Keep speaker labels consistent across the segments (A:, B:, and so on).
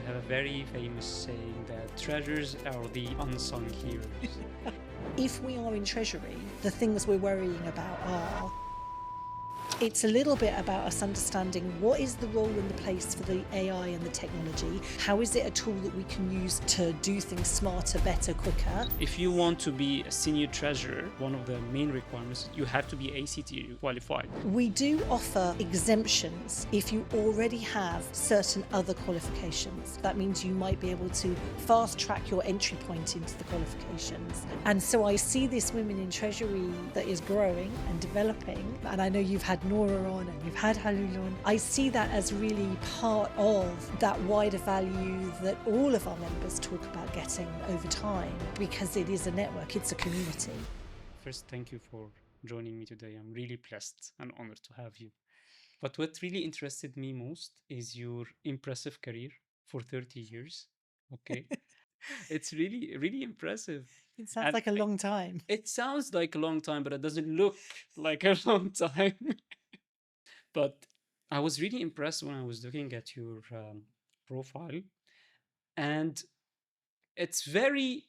A: have a very famous saying that treasures are the unsung heroes.
B: If we are in Treasury, the things we're worrying about are, it's a little bit about us understanding what is the role and the place for the AI and the technology. How is it a tool that we can use to do things smarter, better, quicker?
A: If you want to be a senior treasurer, one of the main requirements, you have to be ACT qualified.
B: We do offer exemptions if you already have certain other qualifications. That means you might be able to fast track your entry point into the qualifications. And so I see this Women in Treasury that is growing and developing. And I know you've had Nora on and you've had Halul on. I see that as really part of that wider value that all of our members talk about getting over time, because it is a network, it's a community.
A: First, thank you for joining me today. I'm really blessed and honored to have you. But what really interested me most is your impressive career for 30 years. Okay. It's really, really impressive.
B: It sounds
A: And
B: like a long time.
A: it sounds like a long time, but it doesn't look like a long time. But I was really impressed when I was looking at your profile, and it's very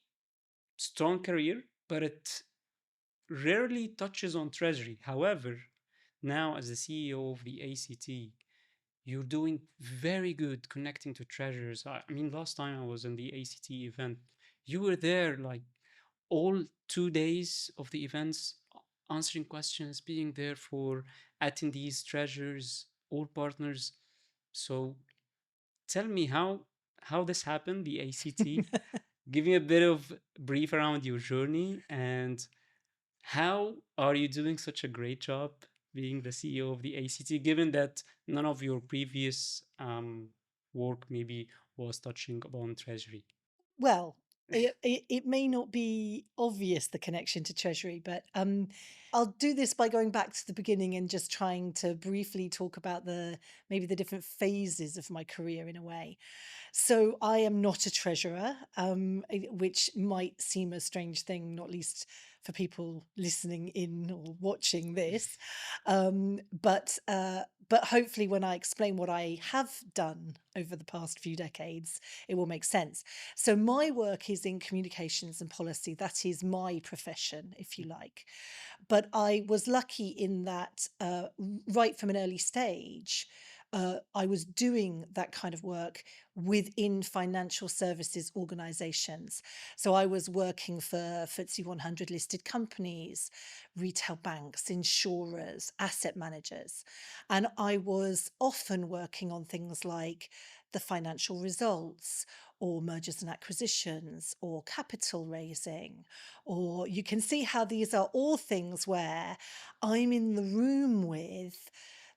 A: strong career, but it rarely touches on treasury. However, now as the CEO of the ACT, you're doing very good connecting to treasurers. I mean, last time I was in the ACT event, you were there like all 2 days of the events, answering questions, being there for attendees, treasurers, all partners. So tell me how this happened, the ACT. Give me a bit of brief around your journey, and how are you doing such a great job being the CEO of the ACT, given that none of your previous work maybe was touching upon treasury?
B: Well, it may not be obvious, the connection to Treasury, but I'll do this by going back to the beginning and just trying to briefly talk about maybe the different phases of my career in a way. So I am not a treasurer, which might seem a strange thing, not least for people listening in or watching this. But hopefully, when I explain what I have done over the past few decades, it will make sense. So my work is in communications and policy. That is my profession, if you like. But I was lucky in that right from an early stage, I was doing that kind of work within financial services organizations. So I was working for FTSE 100 listed companies, retail banks, insurers, asset managers. And I was often working on things like the financial results, or mergers and acquisitions, or capital raising. Or you can see how these are all things where I'm in the room with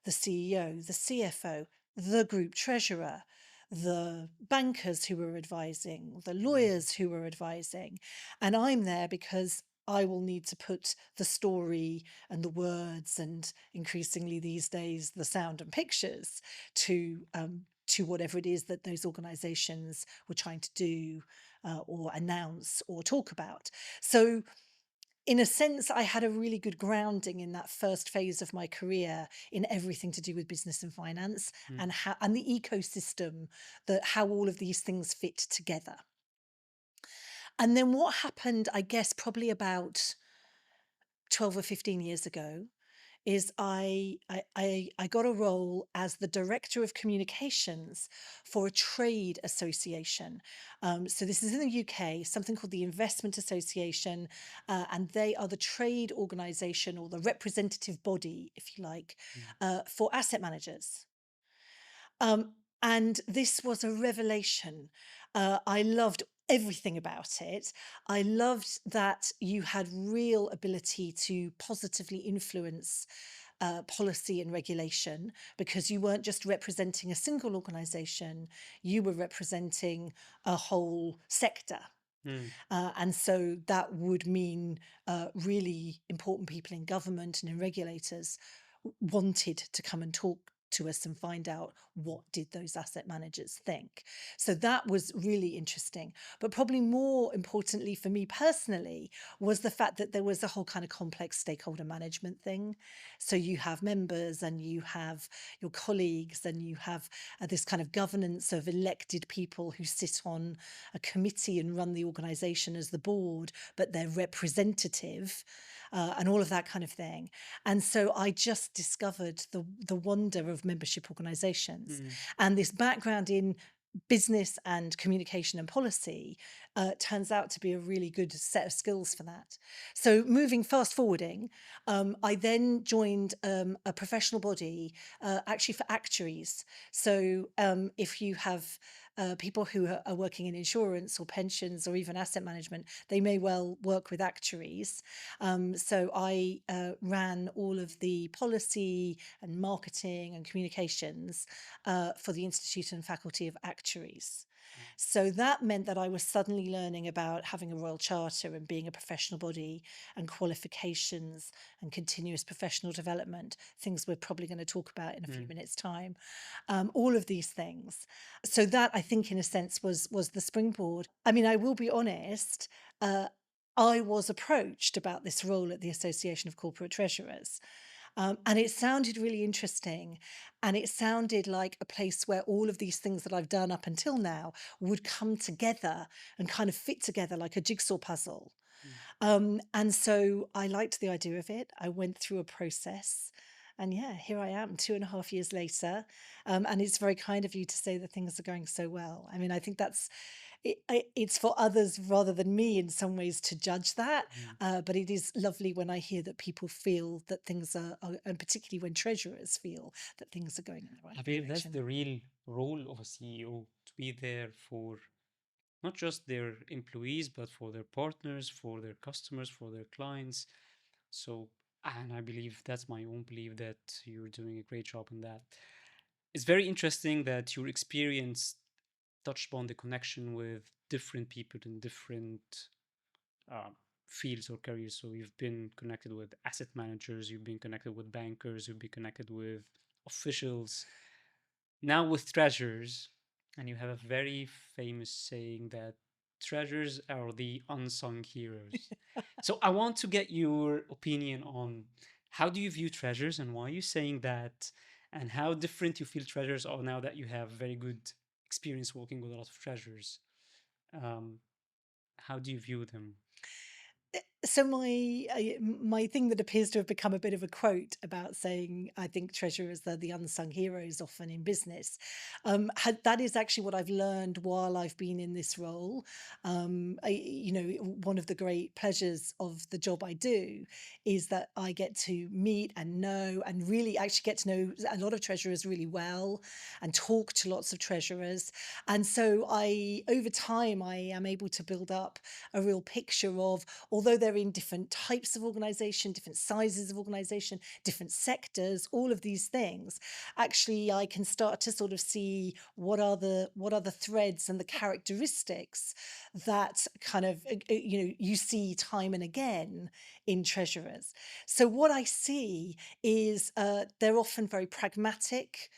B: the CEO, the CFO, the group treasurer, the bankers who were advising, the lawyers who were advising. And I'm there because I will need to put the story and the words, and increasingly these days, the sound and pictures to whatever it is that those organizations were trying to do or announce or talk about. So in a sense, I had a really good grounding in that first phase of my career in everything to do with business and finance,
A: Mm.
B: and the ecosystem, that how all of these things fit together. And then what happened, I guess, probably about 12 or 15 years ago, is I got a role as the director of communications for a trade association. So this is in the UK, something called the Investment Association, and they are the trade organisation, or the representative body, if you like, for asset managers. And this was a revelation. I loved everything about it. I loved that you had real ability to positively influence policy and regulation, because you weren't just representing a single organization, you were representing a whole sector.
A: Mm.
B: And so that would mean really important people in government and in regulators wanted to come and talk to us and find out what did those asset managers think. So that was really interesting. But probably more importantly for me personally was the fact that there was a whole kind of complex stakeholder management thing. So you have members and you have your colleagues and you have this kind of governance of elected people who sit on a committee and run the organization as the board, but they're representative, and all of that kind of thing. And so I just discovered the wonder of membership organizations,
A: Mm.
B: and this background in business and communication and policy turns out to be a really good set of skills for that. So moving fast forwarding, I then joined a professional body actually for actuaries. So if you have people who are working in insurance or pensions or even asset management, they may well work with actuaries. So I ran all of the policy and marketing and communications for the Institute and Faculty of Actuaries. So that meant that I was suddenly learning about having a royal charter and being a professional body and qualifications and continuous professional development, things we're probably going to talk about in a few
A: Mm.
B: minutes' time. All of these things. So that, I think, in a sense, was the springboard. I mean, I will be honest. I was approached about this role at the Association of Corporate Treasurers. And it sounded really interesting. And it sounded like a place where all of these things that I've done up until now would come together and kind of fit together like a jigsaw puzzle.
A: Mm.
B: And so I liked the idea of it. I went through a process. And yeah, here I am 2.5 years later. And it's very kind of you to say that things are going so well. I mean, I think it's for others rather than me in some ways to judge that.
A: Mm.
B: But it is lovely when I hear that people feel that things are, and particularly when treasurers feel that things are going in the
A: I
B: right
A: believe that's
B: direction.
A: the real role of a CEO, to be there for not just their employees, but for their partners, for their customers, for their clients. So, and I believe that's my own belief that you're doing a great job in that. It's very interesting that your experience touched upon the connection with different people in different um, fields or careers. So you've been connected with asset managers, you've been connected with bankers, you've been connected with officials, now with treasurers. And you have a very famous saying that treasures are the unsung heroes. So I want to get your opinion on how do you view treasures and why are you saying that, and how different you feel treasures are now that you have very good experience working with a lot of treasures. Um, how do you view them?
B: So my thing that appears to have become a bit of a quote about saying I think treasurers are the unsung heroes often in business, that is actually what I've learned while I've been in this role. One of the great pleasures of the job I do is that I get to meet and know and really actually get to know a lot of treasurers really well and talk to lots of treasurers. And so over time, I am able to build up a real picture of, although they're in different types of organization, different sizes of organization, different sectors, all of these things, actually I can start to sort of see what are the threads and the characteristics that kind of you see time and again in treasurers. So what I see is they're often very pragmatic,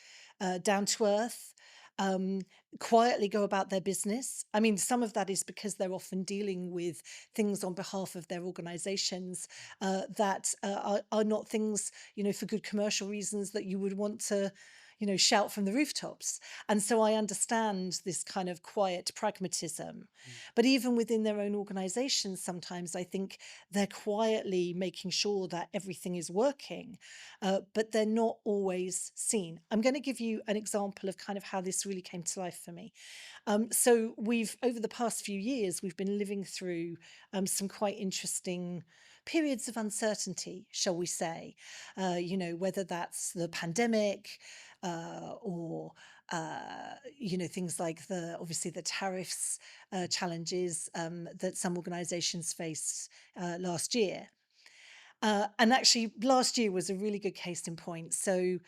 B: down to earth, um, quietly go about their business. I mean, some of that is because they're often dealing with things on behalf of their organizations that are not things, for good commercial reasons that you would want to, shout from the rooftops. And so I understand this kind of quiet pragmatism.
A: Mm.
B: But even within their own organizations, sometimes I think they're quietly making sure that everything is working, but they're not always seen. I'm going to give you an example of kind of how this really came to life for me. So over the past few years, we've been living through some quite interesting periods of uncertainty, shall we say, whether that's the pandemic or things like obviously the tariffs challenges that some organizations faced last year. And actually, last year was a really good case in point. So,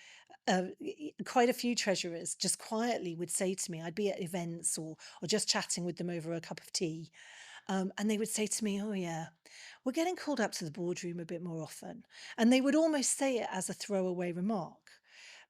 B: quite a few treasurers just quietly would say to me, I'd be at events or just chatting with them over a cup of tea, and they would say to me, "Oh yeah, we're getting called up to the boardroom a bit more often," and they would almost say it as a throwaway remark.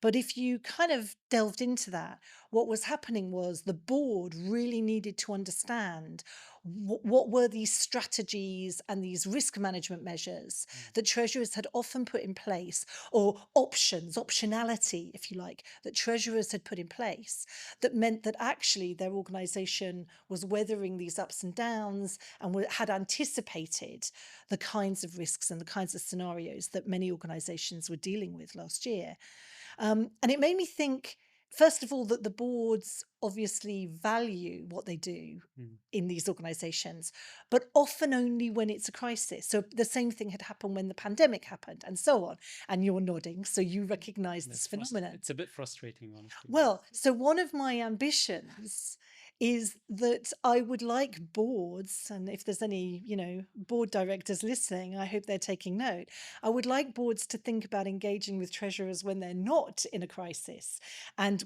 B: But if you kind of delved into that, what was happening was the board really needed to understand what were these strategies and these risk management measures
A: Mm.
B: that treasurers had often put in place, or options, optionality, if you like, that treasurers had put in place, that meant that actually their organization was weathering these ups and downs and had anticipated the kinds of risks and the kinds of scenarios that many organizations were dealing with last year. And it made me think, first of all, that the boards obviously value what they do
A: Mm.
B: in these organizations, but often only when it's a crisis. So the same thing had happened when the pandemic happened, and so on. And you're nodding, so you recognize this phenomenon.
A: It's a bit frustrating, honestly.
B: Well, so one of my ambitions is that I would like boards, and if there's any, board directors listening, I hope they're taking note. I would like boards to think about engaging with treasurers when they're not in a crisis, and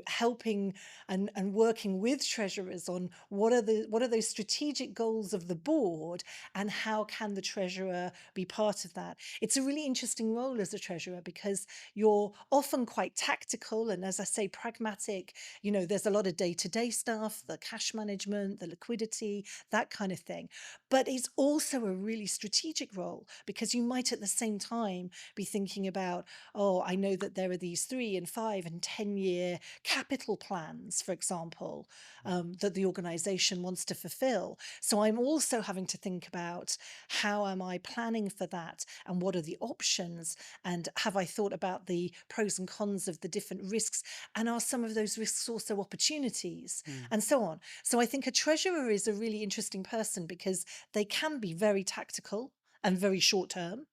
B: helping and working with treasurers on what are those strategic goals of the board, and how can the treasurer be part of that. It's a really interesting role as a treasurer because you're often quite tactical and, as I say, pragmatic. There's a lot of day-to-day stuff, the cash management, the liquidity, that kind of thing. But it's also a really strategic role because you might at the same time be thinking about, oh, I know that there are these 3 and 5 and 10-year capital plans, for example, that the organization wants to fulfill. So I'm also having to think about, how am I planning for that, and what are the options, and have I thought about the pros and cons of the different risks, and are some of those risks also opportunities,
A: Mm.
B: and so on. So I think a treasurer is a really interesting person because they can be very tactical and very short term,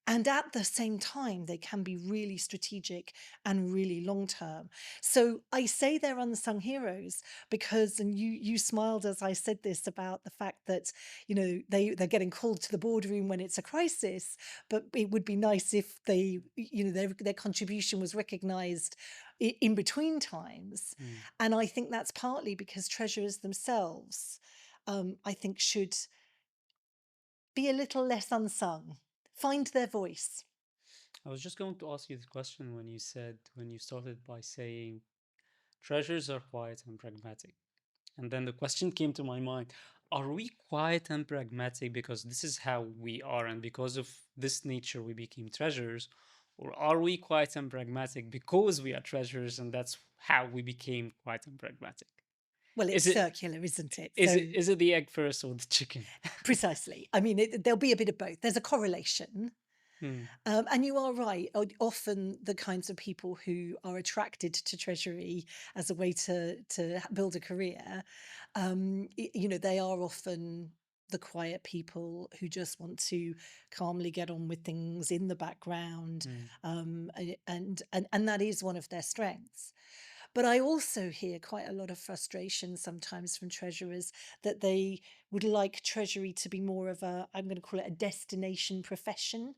B: and at the same time they can be really strategic and really long term. So I say they're unsung heroes because, and you smiled as I said this, about the fact that they're getting called to the boardroom when it's a crisis, but it would be nice if they, their contribution was recognized in between times.
A: Mm.
B: And I think that's partly because treasurers themselves, I think, should be a little less unsung, find their voice.
A: I was just going to ask you the question when you started by saying treasures are quiet and pragmatic. And then the question came to my mind, are we quiet and pragmatic because this is how we are and because of this nature we became treasurers? Or are we quiet and pragmatic because we are treasurers and that's how we became quiet and pragmatic?
B: Well, it's
A: Is it
B: circular, isn't it? So
A: is it the egg first or the chicken?
B: precisely. I mean, there'll be a bit of both. There's a correlation.
A: Hmm.
B: And you are right. Often the kinds of people who are attracted to Treasury as a way to build a career, they are often the quiet people who just want to calmly get on with things in the background,
A: Hmm.
B: and that is one of their strengths. But I also hear quite a lot of frustration sometimes from treasurers that they would like Treasury to be more of a, I'm going to call it a destination profession.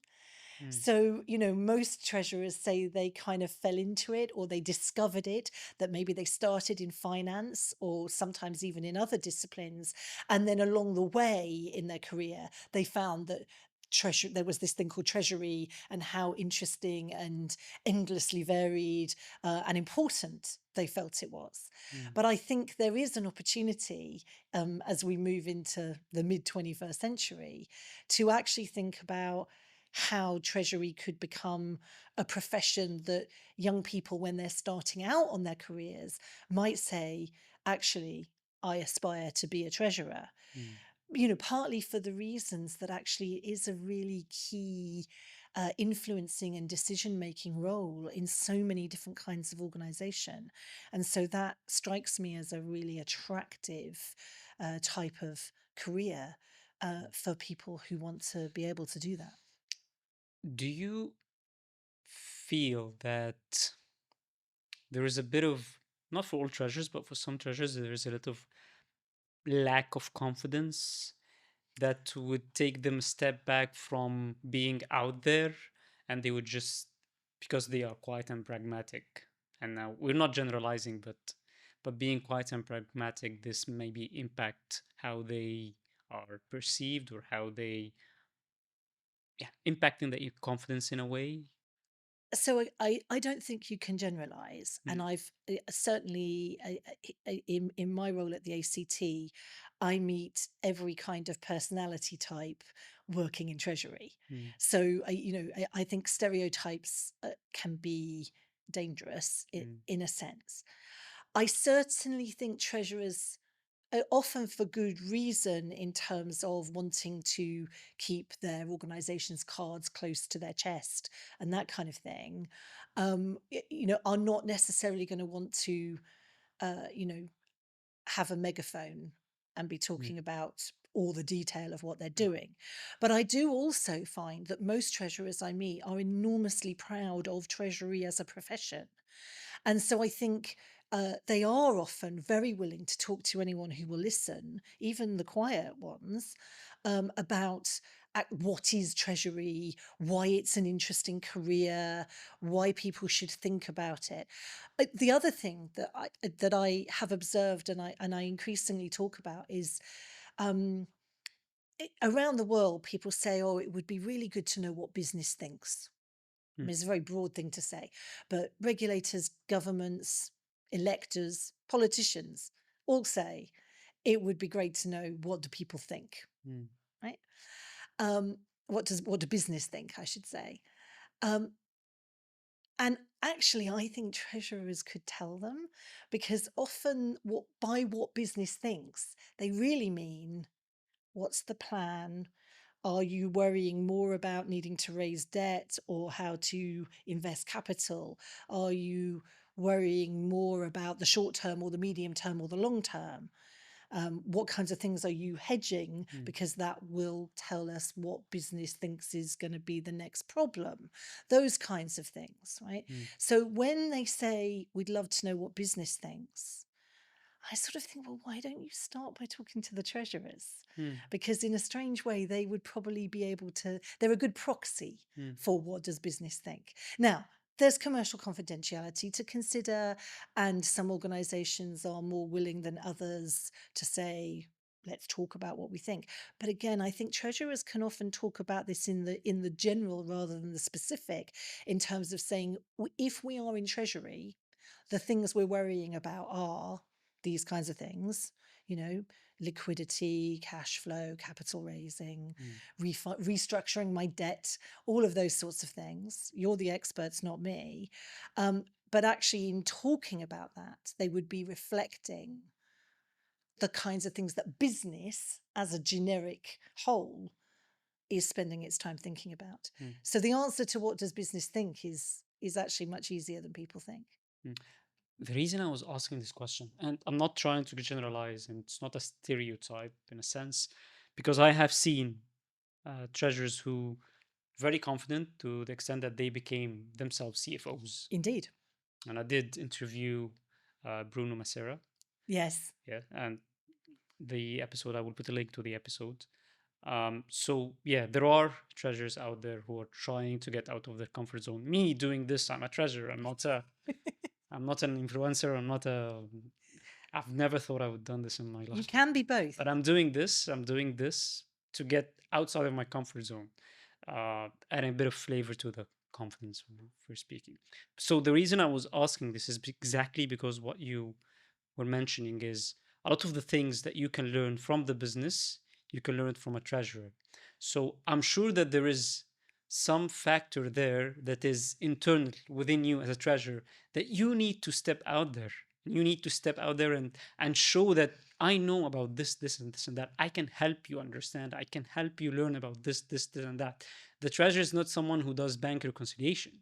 A: Hmm.
B: So, most treasurers say they kind of fell into it, or they discovered it, that maybe they started in finance or sometimes even in other disciplines. And then along the way in their career, they found that there was this thing called treasury, and how interesting and endlessly varied and important they felt it was.
A: Hmm.
B: But I think there is an opportunity, as we move into the mid 21st century, to actually think about how Treasury could become a profession that young people, when they're starting out on their careers, might say, actually, I aspire to be a treasurer.
A: Hmm.
B: Partly for the reasons that actually it is a really key influencing and decision making role in so many different kinds of organization. And so that strikes me as a really attractive type of career for people who want to be able to do that.
A: Do you feel that there is a bit of, not for all treasures, but for some treasures, there is a lot of lack of confidence that would take them a step back from being out there and they would just, because they are quiet and pragmatic, and now we're not generalizing, but being quiet and pragmatic, this maybe impact how they are perceived or how they, yeah, impacting their confidence in a way.
B: So I don't think you can generalize, and
A: Mm,
B: I've certainly in my role at the ACT, I meet every kind of personality type working in Treasury.
A: mm,
B: So I think stereotypes can be dangerous
A: mm,
B: in a sense. I certainly think treasurers, often for good reason, in terms of wanting to keep their organization's cards close to their chest and that kind of thing, are not necessarily going to want to, uh, you know, have a megaphone and be
A: mm,
B: talking about all the detail of what they're doing. But I do also find that most treasurers I meet are enormously proud of Treasury as a profession. And so I think they are often very willing to talk to anyone who will listen, even the quiet ones, about what is Treasury, why it's an interesting career, why people should think about it. The other thing that I have observed and I increasingly talk about is um, around the world, people say, "Oh, it would be really good to know what business thinks." I
A: mm,
B: mean, it's a very broad thing to say, but regulators, governments, electors, politicians all say it would be great to know what do people think,
A: mm,
B: right? What do business think, I should say. Um, and actually, I think treasurers could tell them, because often what business thinks, they really mean, what's the plan? Are you worrying more about needing to raise debt or how to invest capital? Are you worrying more about the short term or the medium term or the long term? What kinds of things are you hedging?
A: mm,
B: Because that will tell us what business thinks is going to be the next problem. Those kinds of things, right?
A: mm,
B: So when they say, we'd love to know what business thinks, I sort of think, well, why don't you start by talking to the treasurers?
A: mm,
B: Because in a strange way, they would probably be able to, they're a good proxy
A: mm,
B: for what does business think. Now, there's commercial confidentiality to consider, and some organizations are more willing than others to say, let's talk about what we think. But again, I think treasurers can often talk about this in the general rather than the specific, in terms of saying, if we are in treasury, the things we're worrying about are these kinds of things, you know, liquidity, cash flow, capital raising,
A: mm,
B: restructuring my debt, all of those sorts of things. You're the experts, not me. But actually, in talking about that, they would be reflecting the kinds of things that business as a generic whole is spending its time thinking about.
A: mm,
B: So the answer to what does business think is actually much easier than people think.
A: mm. The reason I was asking this question, and I'm not trying to generalize, and it's not a stereotype in a sense, because I have seen treasurers who very confident to the extent that they became themselves CFOs.
B: Indeed.
A: And I did interview Bruno Macera,
B: Yes.
A: yeah, and the episode, I will put a link to the episode. So yeah, there are treasurers out there who are trying to get out of their comfort zone. Me doing this, I'm a treasurer. I'm not an influencer. I've never thought I would done this in my
B: You
A: life.
B: can be both.
A: But I'm doing this. I'm doing this to get outside of my comfort zone, adding a bit of flavor to the confidence for speaking. So the reason I was asking this is exactly because what you were mentioning is a lot of the things that you can learn from the business, you can learn it from a treasurer. So I'm sure that there is some factor there that is internal within you as a treasurer that you need to step out there. You need to step out there and show that I know about this, and this and that. I can help you understand. I can help you learn about this, and that. The treasurer is not someone who does bank reconciliation,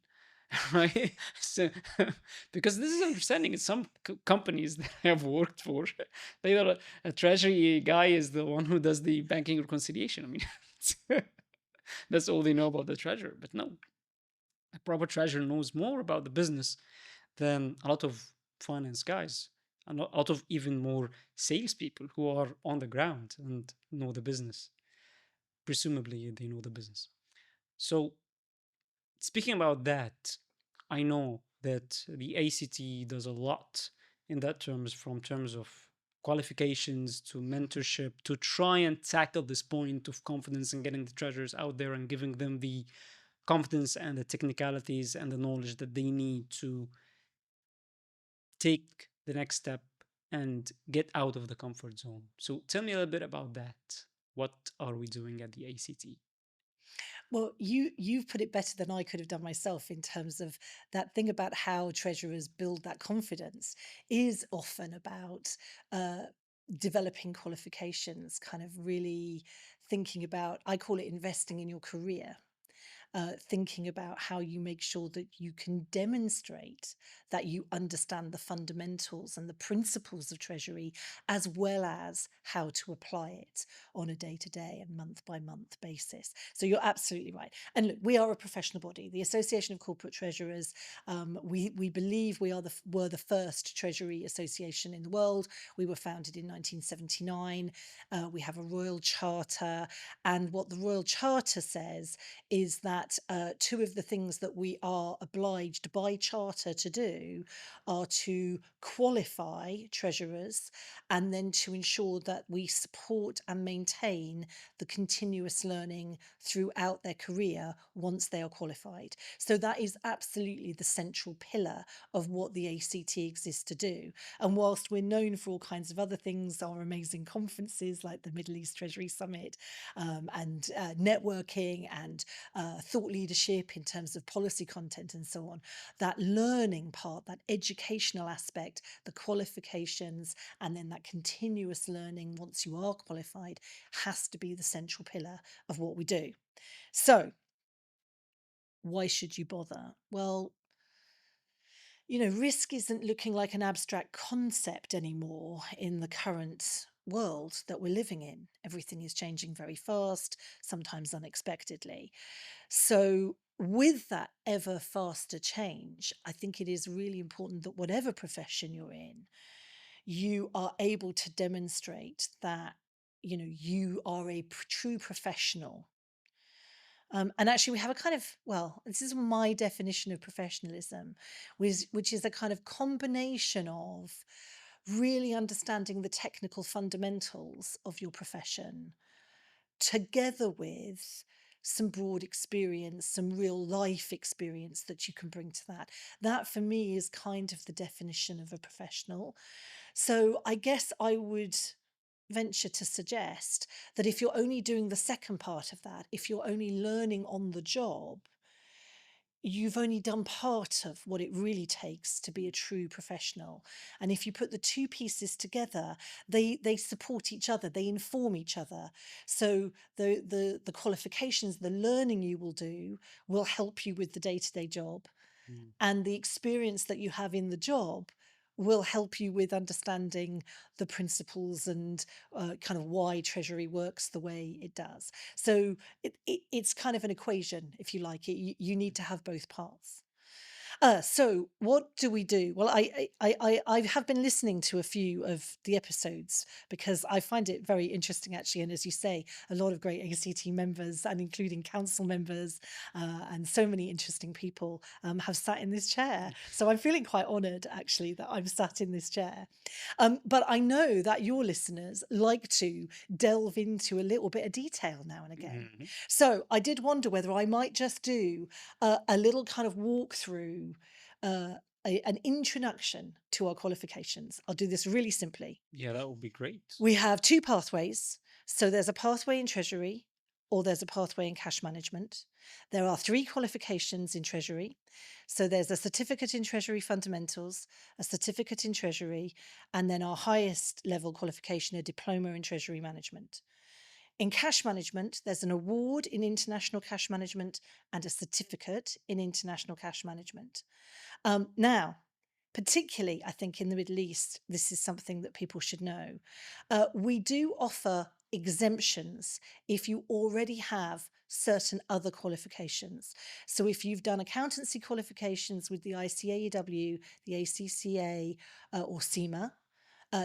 A: right? So, because this is understanding in some companies that I have worked for, they are a treasury guy is the one who does the banking reconciliation. I mean, that's all they know about the treasurer. But no, a proper treasurer knows more about the business than a lot of finance guys, and a lot of even more salespeople who are on the ground and know the business. Presumably, they know the business. So, speaking about that, I know that the ACT does a lot in that terms, from terms of qualifications to mentorship, to try and tackle this point of confidence and getting the treasurers out there and giving them the confidence and the technicalities and the knowledge that they need to take the next step and get out of the comfort zone. So tell me a little bit about that. What are we doing at the ACT?
B: Well, you've put it better than I could have done myself in terms of that thing about how treasurers build that confidence is often about uh, developing qualifications, kind of really thinking about, I call it investing in your career. Thinking about how you make sure that you can demonstrate that you understand the fundamentals and the principles of Treasury, as well as how to apply it on a day to day and month by month basis. So you're absolutely right. And look, we are a professional body, the Association of Corporate Treasurers. We believe were the first Treasury association in the world. We were founded in 1979. We have a royal charter, and what the royal charter says is that two of the things that we are obliged by charter to do are to qualify treasurers and then to ensure that we support and maintain the continuous learning throughout their career once they are qualified. So that is absolutely the central pillar of what the ACT exists to do. And whilst we're known for all kinds of other things, our amazing conferences like the Middle East Treasury Summit, and networking and thought leadership in terms of policy content and so on, that learning part, that educational aspect, the qualifications, and then that continuous learning once you are qualified has to be the central pillar of what we do. So, why should you bother? Well, risk isn't looking like an abstract concept anymore in the current world that we're living in. Everything is changing very fast, sometimes unexpectedly. So, with that ever faster change, I think it is really important that whatever profession you're in, you are able to demonstrate that you are a true professional. And actually, we have a kind of, well, this is my definition of professionalism, which is a kind of combination of really understanding the technical fundamentals of your profession, together with some broad experience, some real life experience that you can bring to that. That for me is kind of the definition of a professional. So I guess I would venture to suggest that if you're only doing the second part of that, if you're only learning on the job, you've only done part of what it really takes to be a true professional. And if you put the two pieces together, they support each other, they inform each other. So the qualifications, the learning you will do will help you with the day-to-day job,
A: Mm.
B: and the experience that you have in the job will help you with understanding the principles and kind of why Treasury works the way it does. So it's kind of an equation, if you like. You need to have both parts. So what do we do? Well, I have been listening to a few of the episodes because I find it very interesting, actually. And as you say, a lot of great ACT members, and including council members, and so many interesting people have sat in this chair. So I'm feeling quite honoured, actually, that I'm sat in this chair. But I know that your listeners like to delve into a little bit of detail now and again.
A: Mhm.
B: So I did wonder whether I might just do a little kind of walkthrough, uh, an introduction to our qualifications. I'll do this really simply.
A: Yeah, that would be great.
B: We have two pathways. So there's a pathway in Treasury, or there's a pathway in cash management. There are three qualifications in Treasury. So there's a certificate in Treasury fundamentals, a certificate in Treasury, and then our highest level qualification, a diploma in Treasury management. In cash management, there's an award in international cash management and a certificate in international cash management. Now, particularly, I think in the Middle East, this is something that people should know. We do offer exemptions if you already have certain other qualifications. So if you've done accountancy qualifications with the ICAEW, the ACCA, or CIMA,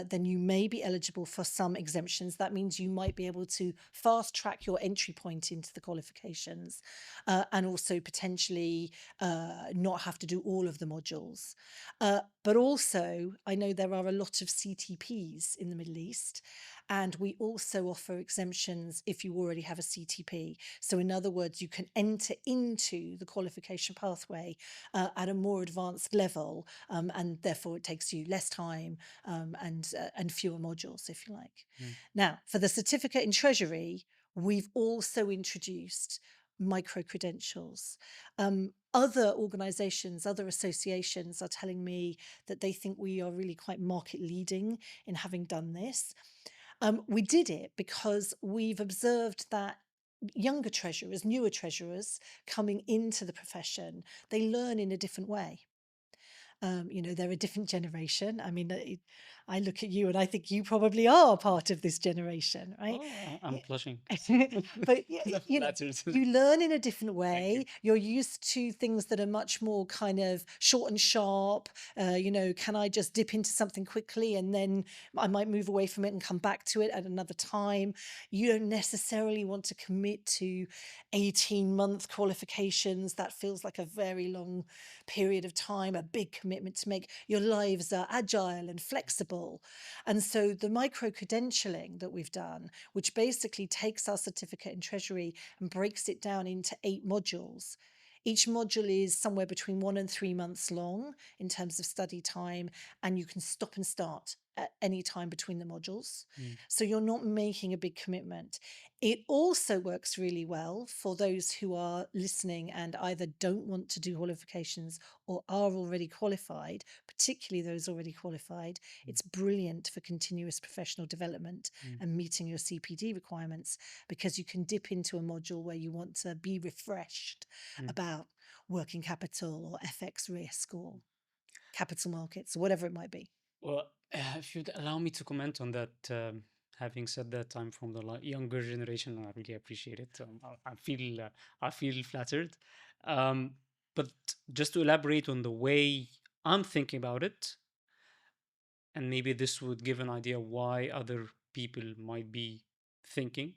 B: then you may be eligible for some exemptions. That means you might be able to fast track your entry point into the qualifications, and also potentially not have to do all of the modules. But also, I know there are a lot of CTPs in the Middle East, and we also offer exemptions if you already have a CTP. So, in other words, you can enter into the qualification pathway at a more advanced level, and therefore it takes you less time, and fewer modules, if you like.
A: Mm.
B: Now, for the certificate in Treasury, we've also introduced micro credentials. Other organizations, other associations are telling me that they think we are really quite market leading in having done this. We did it because we've observed that younger treasurers, newer treasurers coming into the profession, they learn in a different way. They're a different generation. I mean, I look at you and I think you probably are part of this generation, right?
A: Oh, I'm
B: Yeah.
A: blushing.
B: But
A: That flatters.
B: you learn in a different
A: Thank you.
B: way. You're used to things that are much more kind of short and sharp. Can I just dip into something quickly and then I might move away from it and come back to it at another time? You don't necessarily want to commit to 18-month qualifications. That feels like a very long period of time, a big commitment to make. Your lives are agile and flexible. And so the micro credentialing that we've done, which basically takes our certificate in Treasury and breaks it down into 8 modules. Each module is somewhere between 1 and 3 months long in terms of study time, and you can stop and start at any time between the modules.
A: Mm.
B: So you're not making a big commitment. It also works really well for those who are listening and either don't want to do qualifications or are already qualified, particularly those already qualified. It's brilliant for continuous professional development
A: Mm.
B: and meeting your CPD requirements, because you can dip into a module where you want to be refreshed
A: Mm.
B: about working capital or FX risk or capital markets or whatever it might be.
A: Well, if you'd allow me to comment on that, having said that, I'm from the younger generation, and I really appreciate it. I feel flattered. Um, but just to elaborate on the way I'm thinking about it, and maybe this would give an idea why other people might be thinking,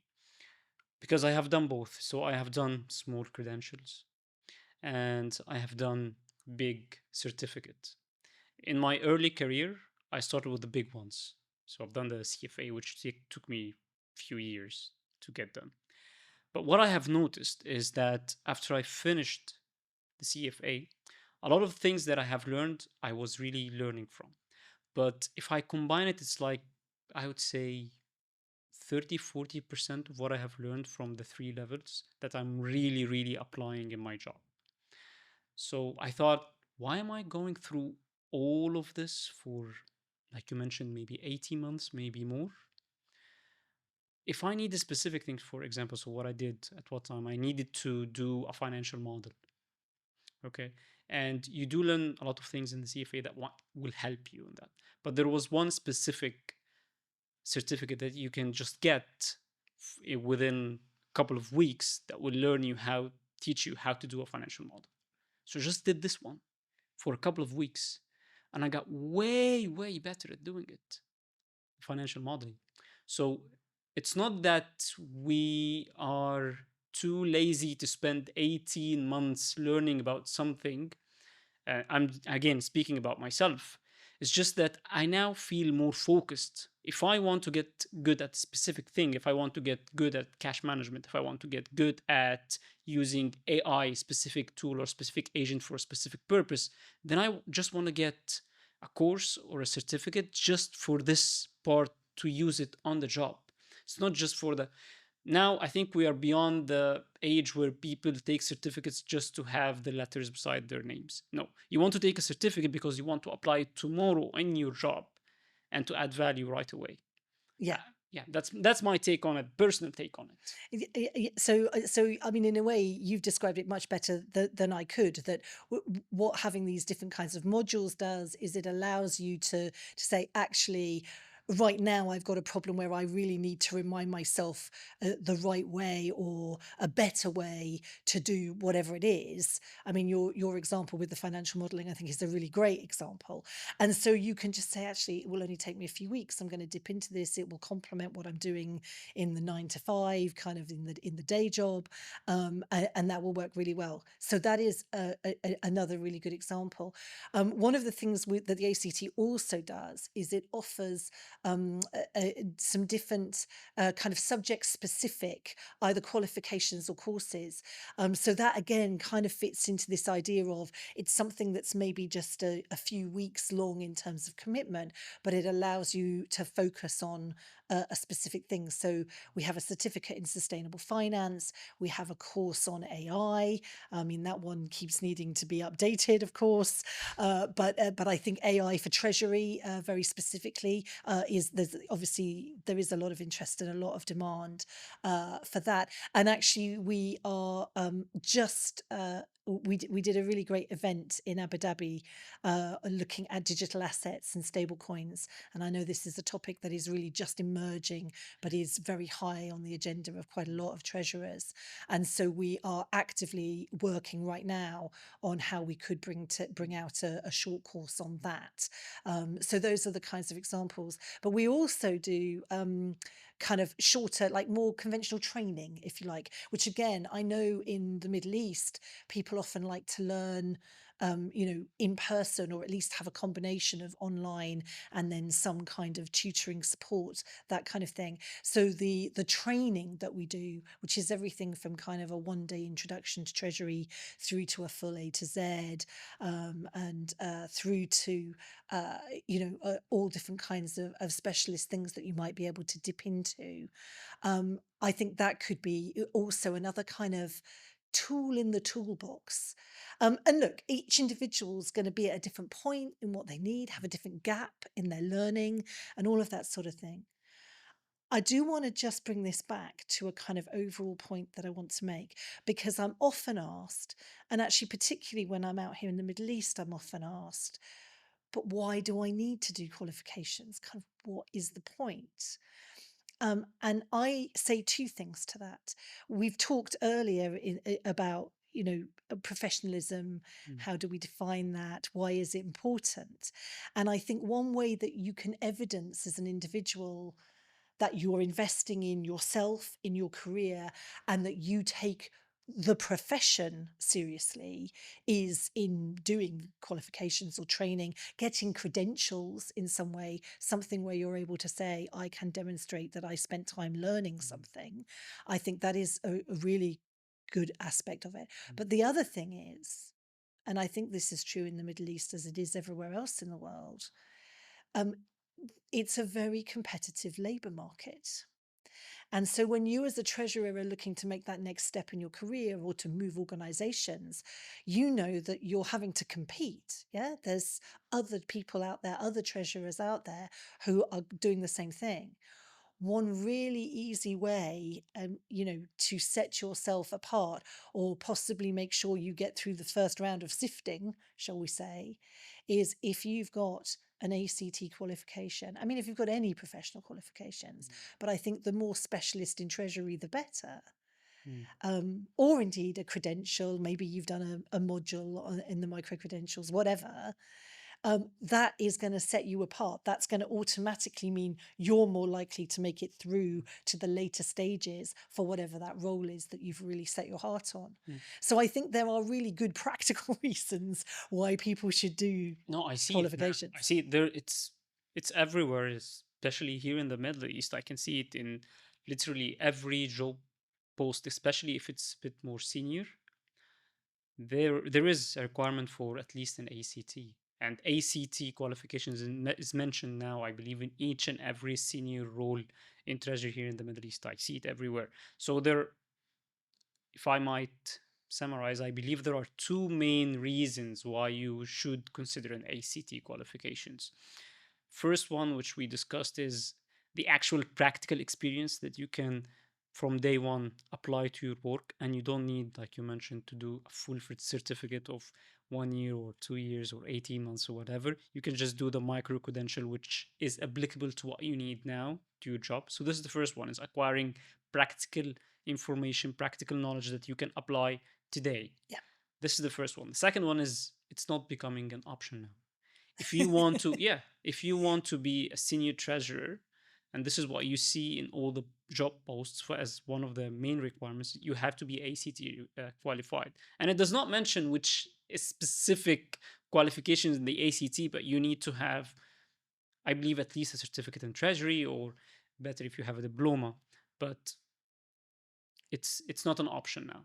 A: because I have done both. So I have done small credentials, and I have done big certificate. In my early career, I started with the big ones. So I've done the CFA, which took me a few years to get done. But what I have noticed is that after I finished the CFA, a lot of things that I have learned, I was really learning from. But if I combine it, it's like, I would say 30-40% of what I have learned from the 3 levels that I'm really, really applying in my job. So I thought, why am I going through all of this for, like you mentioned, maybe 18 months, maybe more? If I need a specific thing, for example, so what I did at what time, I needed to do a financial model. Okay. And you do learn a lot of things in the CFA that will help you in that. But there was one specific certificate that you can just get within a couple of weeks that will teach you how to do a financial model. So just did this one for a couple of weeks, and I got way, way better at doing it, financial modeling. So it's not that we are too lazy to spend 18 months learning about something. I'm again speaking about myself. It's just that I now feel more focused. If I want to get good at a specific thing, if I want to get good at cash management, if I want to get good at using AI specific tool or specific agent for a specific purpose, then I just want to get a course or a certificate just for this part to use it on the job. It's not just for the now. I think we are beyond the age where people take certificates just to have the letters beside their names. No, you want to take a certificate because you want to apply it tomorrow in your job and to add value right away.
B: Yeah.
A: Uh, yeah, that's my take on it, personal take on it.
B: So I mean, in a way, you've described it much better than I could. That what having these different kinds of modules does is it allows you to say, actually, right now I've got a problem where I really need to remind myself the right way or a better way to do whatever it is. I mean, your example with the financial modeling, I think, is a really great example. And so you can just say, actually, it will only take me a few weeks. I'm going to dip into this. It will complement what I'm doing in the 9 to 5, kind of in the day job, and that will work really well. So that is another really good example. One of the things that the ACT also does is it offers some different kind of subject specific either qualifications or courses. So that again kind of fits into this idea of it's something that's maybe just a few weeks long in terms of commitment, but it allows you to focus on a specific thing. So we have a certificate in sustainable finance. We have a course on AI. I mean, that one keeps needing to be updated, of course. But I think AI for Treasury, very specifically, there's obviously there is a lot of interest and a lot of demand for that. And actually, we are just we did a really great event in Abu Dhabi looking at digital assets and stable coins. And I know this is a topic that is really just emerging, but is very high on the agenda of quite a lot of treasurers. And so we are actively working right now on how we could bring out a short course on that. So those are the kinds of examples. But we also do kind of shorter, like more conventional training, if you like, which again, I know in the Middle East, people often like to learn in person, or at least have a combination of online and then some kind of tutoring support, that kind of thing. So the training that we do, which is everything from kind of a 1-day introduction to Treasury through to a full A to Z, and through to all different kinds of specialist things that you might be able to dip into. I think that could be also another kind of tool in the toolbox. And look, each individual is going to be at a different point in what they need, have a different gap in their learning, and all of that sort of thing. I do want to just bring this back to a kind of overall point that I want to make, because I'm often asked, and actually, particularly when I'm out here in the Middle East, I'm often asked, but why do I need to do qualifications? Kind of what is the point? And I say two things to that. We've talked earlier about professionalism.
A: Mm.
B: How do we define that? Why is it important? And I think one way that you can evidence as an individual that you're investing in yourself, in your career, and that you take the profession seriously is in doing qualifications or training, getting credentials in some way, something where you're able to say, I can demonstrate that I spent time learning something. I think that is a really good aspect of it. But the other thing is, and I think this is true in the Middle East as it is everywhere else in the world, um, it's a very competitive labour market. And so when you as a treasurer are looking to make that next step in your career or to move organizations, you know that you're having to compete. Yeah. There's other people out there, other treasurers out there who are doing the same thing. One really easy way, to set yourself apart or possibly make sure you get through the first round of sifting, shall we say, is if you've got an ACT qualification. I mean, if you've got any professional qualifications, but I think the more specialist in Treasury, the better. Or indeed a credential, maybe you've done a module in the micro credentials, whatever. That is going to set you apart. That's going to automatically mean you're more likely to make it through to the later stages for whatever that role is that you've really set your heart on. So I think there are really good practical reasons why people should do
A: No, I see it, man.
B: qualifications.
A: I see it there. It's everywhere, especially here in the Middle East. I can see it in literally every job post, especially if it's a bit more senior. There is a requirement for at least an ACT. And ACT qualifications is mentioned now, I believe, in each and every senior role in Treasury here in the Middle East. I see it everywhere. So there, if I might summarize, I believe there are two main reasons why you should consider an ACT qualifications. First one, which we discussed, is the actual practical experience that you can from day one apply to your work, and you don't need, like you mentioned, to do a full certificate of 1 year or 2 years or 18 months or whatever. You can just do the micro credential, which is applicable to what you need now to your job. So this is the first one, is acquiring practical information, practical knowledge that you can apply today.
B: Yeah.
A: This is the first one. The second one is it's not becoming an option now. If you want to, yeah, if you want to be a senior treasurer, and this is what you see in all the job posts for, as one of the main requirements, you have to be ACT qualified. And it does not mention which specific qualifications in the ACT, but you need to have, I believe, at least a certificate in treasury, or better if you have a diploma. But it's not an option now.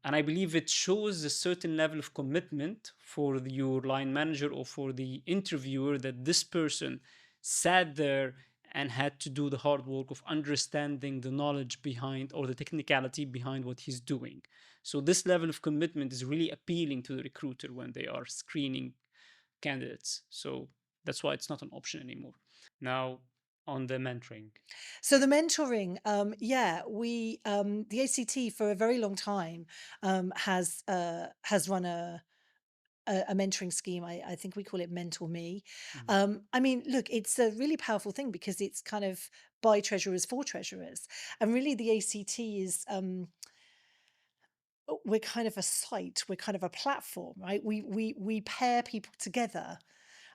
A: And I believe it shows a certain level of commitment for your line manager or for the interviewer, that this person sat there and had to do the hard work of understanding the knowledge behind, or the technicality behind, what he's doing. So this level of commitment is really appealing to the recruiter when they are screening candidates. So that's why it's not an option anymore. Now, on the mentoring.
B: So the mentoring, yeah, the ACT for a very long time has run a mentoring scheme. I think we call it Mentor Me. I mean, look, it's a really powerful thing because it's kind of by treasurers for treasurers, and really the ACT is we're kind of a site, we're kind of a platform, right? We pair people together.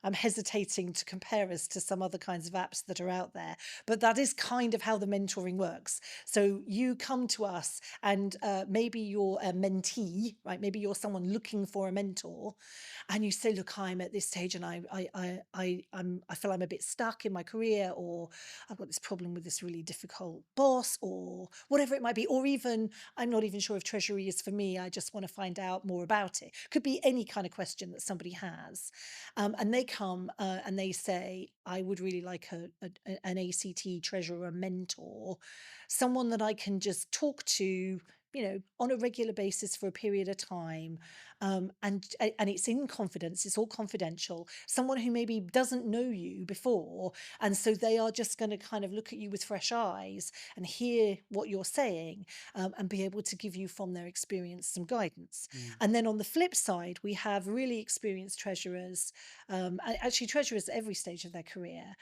B: I'm hesitating to compare us to some other kinds of apps that are out there, but that is kind of how the mentoring works. So you come to us, and maybe you're a mentee, right? Maybe you're someone looking for a mentor, and you say, "Look, I'm at this stage, and I feel I'm a bit stuck in my career, or I've got this problem with this really difficult boss, or whatever it might be, or even I'm not even sure if treasury is for me. I just want to find out more about it." Could be any kind of question that somebody has, and they come and they say, "I would really like an ACT treasurer mentor, someone that I can just talk to, on a regular basis for a period of time, and it's in confidence. It's all confidential. Someone who maybe doesn't know you before, and so they are just going to kind of look at you with fresh eyes and hear what you're saying, and be able to give you from their experience some guidance." And then on the flip side, we have really experienced treasurers, actually treasurers at every stage of their career,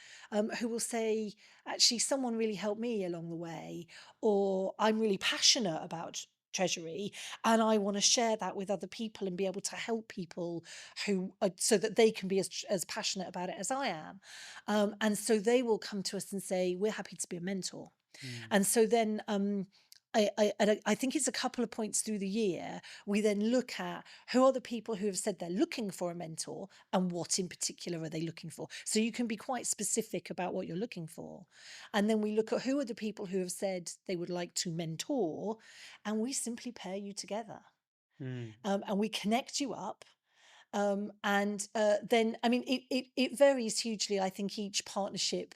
B: who will say, "Actually, someone really helped me along the way," or "I'm really passionate about treasury, and I want to share that with other people and be able to help people who so that they can be as passionate about it as I am." And so they will come to us and say, "We're happy to be a mentor." And so then I think it's a couple of points through the year, we then look at who are the people who have said they're looking for a mentor, and what in particular are they looking for. So you can be quite specific about what you're looking for. And then we look at who are the people who have said they would like to mentor, and we simply pair you together. And we connect you up. And then, I mean, it varies hugely. I think each partnership,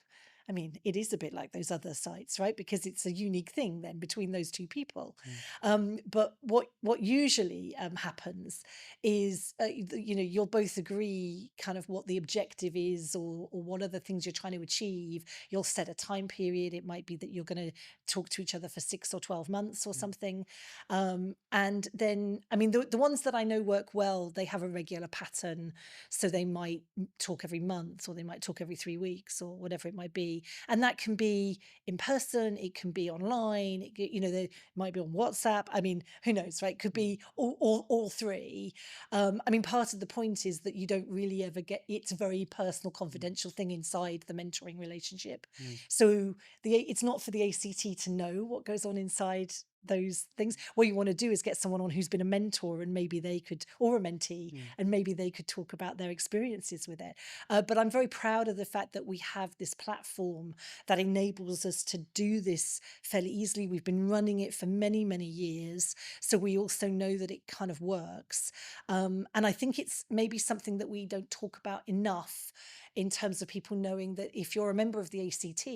B: I mean, it is a bit like those other sites, right? Because it's a unique thing then between those two people. But what usually happens is, you'll both agree kind of what the objective is, or what are the things you're trying to achieve. You'll set a time period. It might be that you're going to talk to each other for 6 or 12 months or something. And then, I mean, the ones that I know work well, they have a regular pattern. So they might talk every month, or they might talk every 3 weeks, or whatever it might be. And that can be in person, it can be online, they might be on WhatsApp. I mean, who knows, right? Could be all three. I mean, part of the point is that you don't really ever it's a very personal, confidential thing inside the mentoring relationship. So it's not for the ACT to know what goes on inside those things. What you want to do is get someone on who's been a mentor, and maybe they could, or a mentee, and maybe they could talk about their experiences with it. But I'm very proud of the fact that we have this platform that enables us to do this fairly easily. We've been running it for many, many years, so we also know that it kind of works. And I think it's maybe something that we don't talk about enough, in terms of people knowing that if you're a member of the ACT,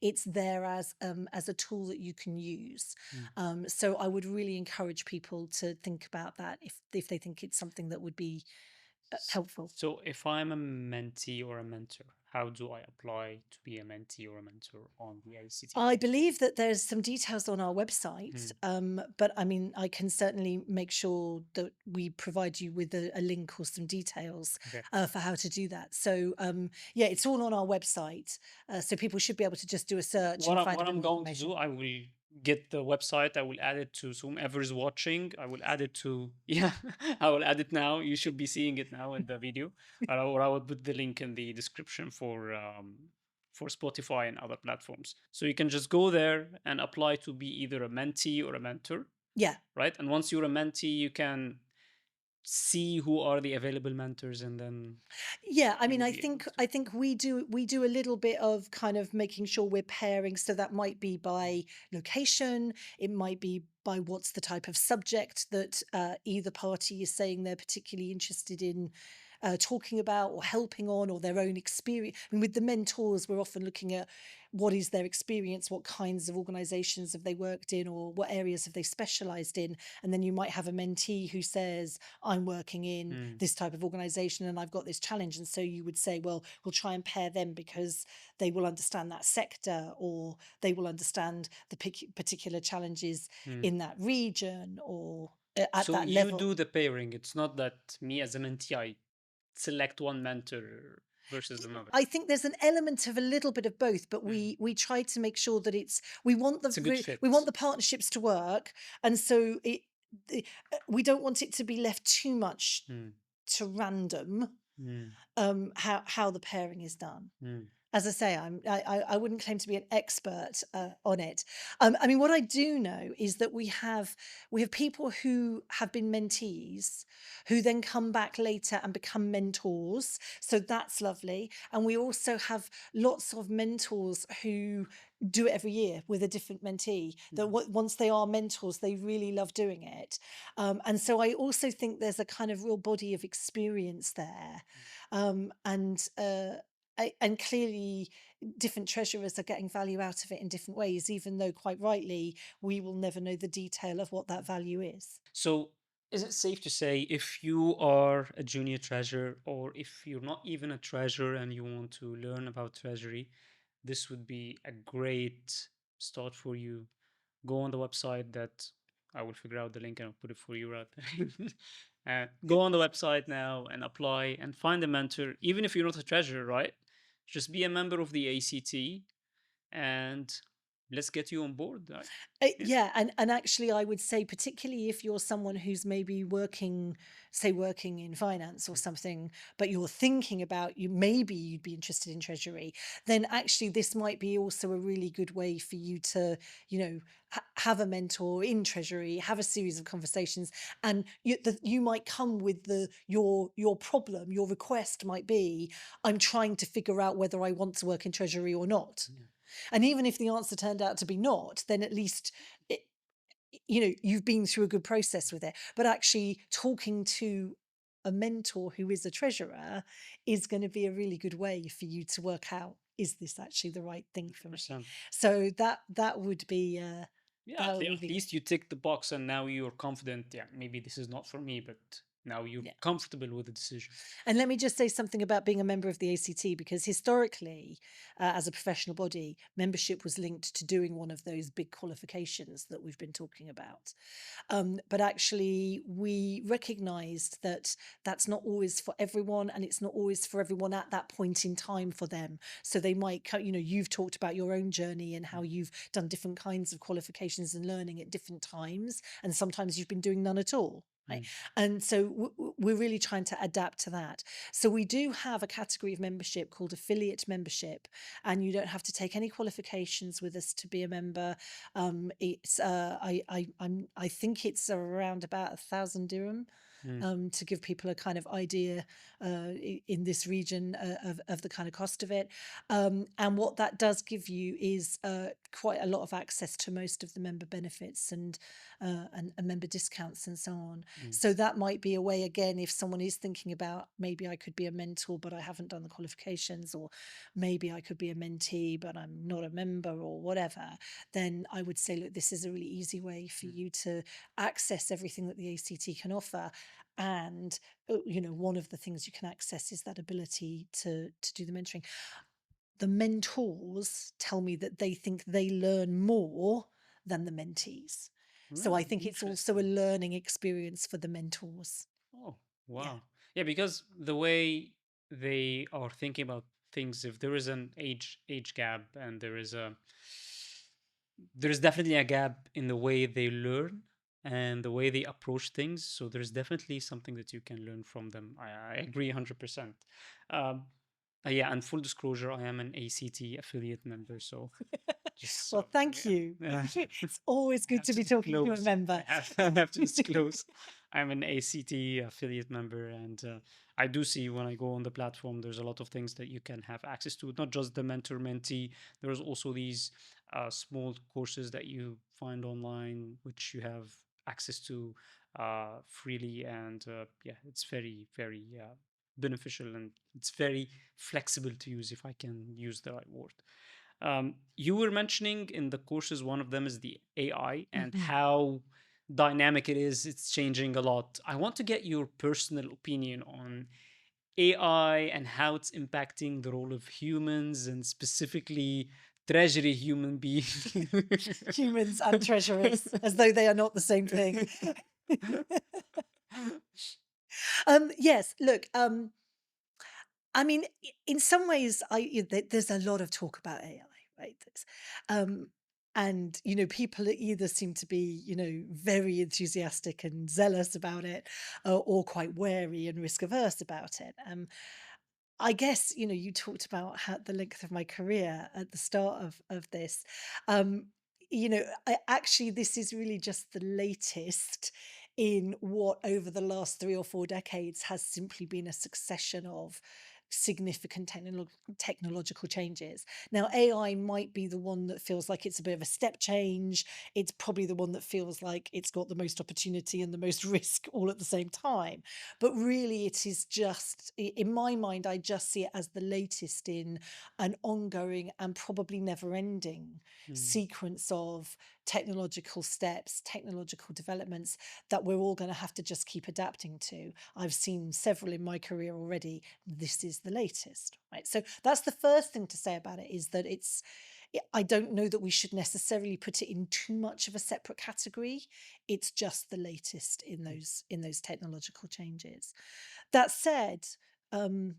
B: it's there as a tool that you can use. So I would really encourage people to think about that if they think it's something that would be helpful.
A: So if I'm a mentee or a mentor, how do I apply to be a mentee or a mentor on the ACT?
B: I believe that there's some details on our website, but I mean, I can certainly make sure that we provide you with a link or some details
A: Okay.
B: for how to do that. So yeah, it's all on our website, so people should be able to just do a search and find a
A: What
B: bit
A: I'm
B: more
A: going to
B: information.
A: do, I will get the website. I will add it to whomever is watching. I will add it to yeah. I will add it now. You should be seeing it now in the video, or I will put the link in the description for Spotify and other platforms. So you can just go there and apply to be either a mentee or a mentor,
B: Yeah.
A: right? And once you're a mentee, you can see who are the available mentors, and then
B: Yeah, I
A: you
B: mean,
A: will be able to.
B: I think we do a little bit of kind of making sure we're pairing. So that might be by location, it might be by what's the type of subject that either party is saying they're particularly interested in talking about or helping on, or their own experience. I mean, with the mentors, we're often looking at what is their experience, what kinds of organizations have they worked in, or what areas have they specialized in. And then you might have a mentee who says, I'm working in this type of organization and I've got this challenge. And so you would say, well, we'll try and pair them because they will understand that sector, or they will understand the particular challenges in that region, or at
A: So
B: that
A: you
B: level.
A: do the pairing. It's not that me as a mentee, I select one mentor versus another.
B: I think there's an element of a little bit of both, but we try to make sure that we want
A: It's a good
B: we want
A: fit.
B: the partnerships to work, and so we don't want it to be left too much
A: Mm,
B: to random
A: mm,
B: how the pairing is done.
A: mm,
B: As I say, I wouldn't claim to be an expert on it. I mean, what I do know is that we have people who have been mentees who then come back later and become mentors. So that's lovely. And we also have lots of mentors who do it every year with a different mentee. That once they are mentors, they really love doing it. And so I also think there's a kind of real body of experience there, and clearly different treasurers are getting value out of it in different ways, even though quite rightly we will never know the detail of what that value is.
A: So, is it safe to say if you are a junior treasurer, or if you're not even a treasurer and you want to learn about treasury, this would be a great start for you? Go on the website that I will figure out the link and I'll put it for you right there. Go on the website now and apply and find a mentor, even if you're not a treasurer, right? Just be a member of the ACT and let's get you on board, right? Yeah.
B: Yeah, and actually, I would say, particularly if you're someone who's maybe working, say, working in finance or something, but you're thinking about maybe you'd be interested in treasury, then actually this might be also a really good way for you to, have a mentor in treasury, have a series of conversations, and you might come with your problem, your request might be, I'm trying to figure out whether I want to work in treasury or not.
A: Yeah.
B: And even if the answer turned out to be not, then at least it, you've been through a good process with it. But actually talking to a mentor who is a treasurer is going to be a really good way for you to work out, is this actually the right thing for me?
A: 100%.
B: So that would be
A: Yeah,
B: that would
A: at
B: be
A: least you tick the box and now you're confident. Yeah, maybe this is not for me, but now you're
B: yeah.
A: comfortable with the decision.
B: And let me just say something about being a member of the ACT, because historically, as a professional body, membership was linked to doing one of those big qualifications that we've been talking about. But actually, we recognised that that's not always for everyone, and it's not always for everyone at that point in time for them. So they might, you've talked about your own journey and how you've done different kinds of qualifications and learning at different times, and sometimes you've been doing none at all. Right? And so we're really trying to adapt to that. So we do have a category of membership called affiliate membership, and you don't have to take any qualifications with us to be a member. It's I think it's around about 1,000 dirham. To give people a kind of idea in this region of the kind of cost of it. And what that does give you is quite a lot of access to most of the member benefits and member discounts and so on. So that might be a way, again, if someone is thinking about, maybe I could be a mentor, but I haven't done the qualifications, or maybe I could be a mentee, but I'm not a member, or whatever, then I would say, look, this is a really easy way for you to access everything that the ACT can offer, And one of the things you can access is that ability to do the mentoring. The mentors tell me that they think they learn more than the mentees. So I
A: Really
B: think it's also a
A: interesting.
B: learning experience for the mentors.
A: Oh,
B: Yeah.
A: wow. Yeah, because the way they are thinking about things, if there is an age gap, and there's definitely a gap in the way they learn and the way they approach things. So there's definitely something that you can learn from them. I agree 100%. Um, yeah, and full disclosure, I am an ACT affiliate member, so just
B: Well, thank you.
A: yeah.
B: It's always
A: I
B: good
A: have
B: to
A: to
B: be talking to a
A: disclose.
B: member.
A: I have to disclose. I'm an ACT affiliate member, and I do see when I go on the platform, there's a lot of things that you can have access to. Not just the mentor mentee. There's also these small courses that you find online, which you have access to freely, and yeah, it's very very beneficial, and it's very flexible to use, if I can use the right word. You were mentioning in the courses, one of them is the AI and
B: Mhm.
A: how dynamic it is. It's changing a lot. I want to get your personal opinion on AI and how it's impacting the role of humans, and specifically treasury human beings.
B: Humans and treasurers, as though they are not the same thing. Yes, look, I mean, in some ways, there's a lot of talk about AI, right? And people either seem to be, very enthusiastic and zealous about it, or quite wary and risk averse about it. I guess, you talked about how the length of my career at the start of this. Um, actually, this is really just the latest in what over the last 3 or 4 decades has simply been a succession of significant technological changes. Now, AI might be the one that feels like it's a bit of a step change. It's probably the one that feels like it's got the most opportunity and the most risk all at the same time. But really, it is just, in my mind, I just see it as the latest in an ongoing and probably never ending
A: Mm,
B: sequence of technological steps, technological developments that we're all going to have to just keep adapting to. I've seen several in my career already. This is the latest, right? So that's the first thing to say about it, is that I don't know that we should necessarily put it in too much of a separate category. It's just the latest in
A: mm,
B: those technological changes. That said, um,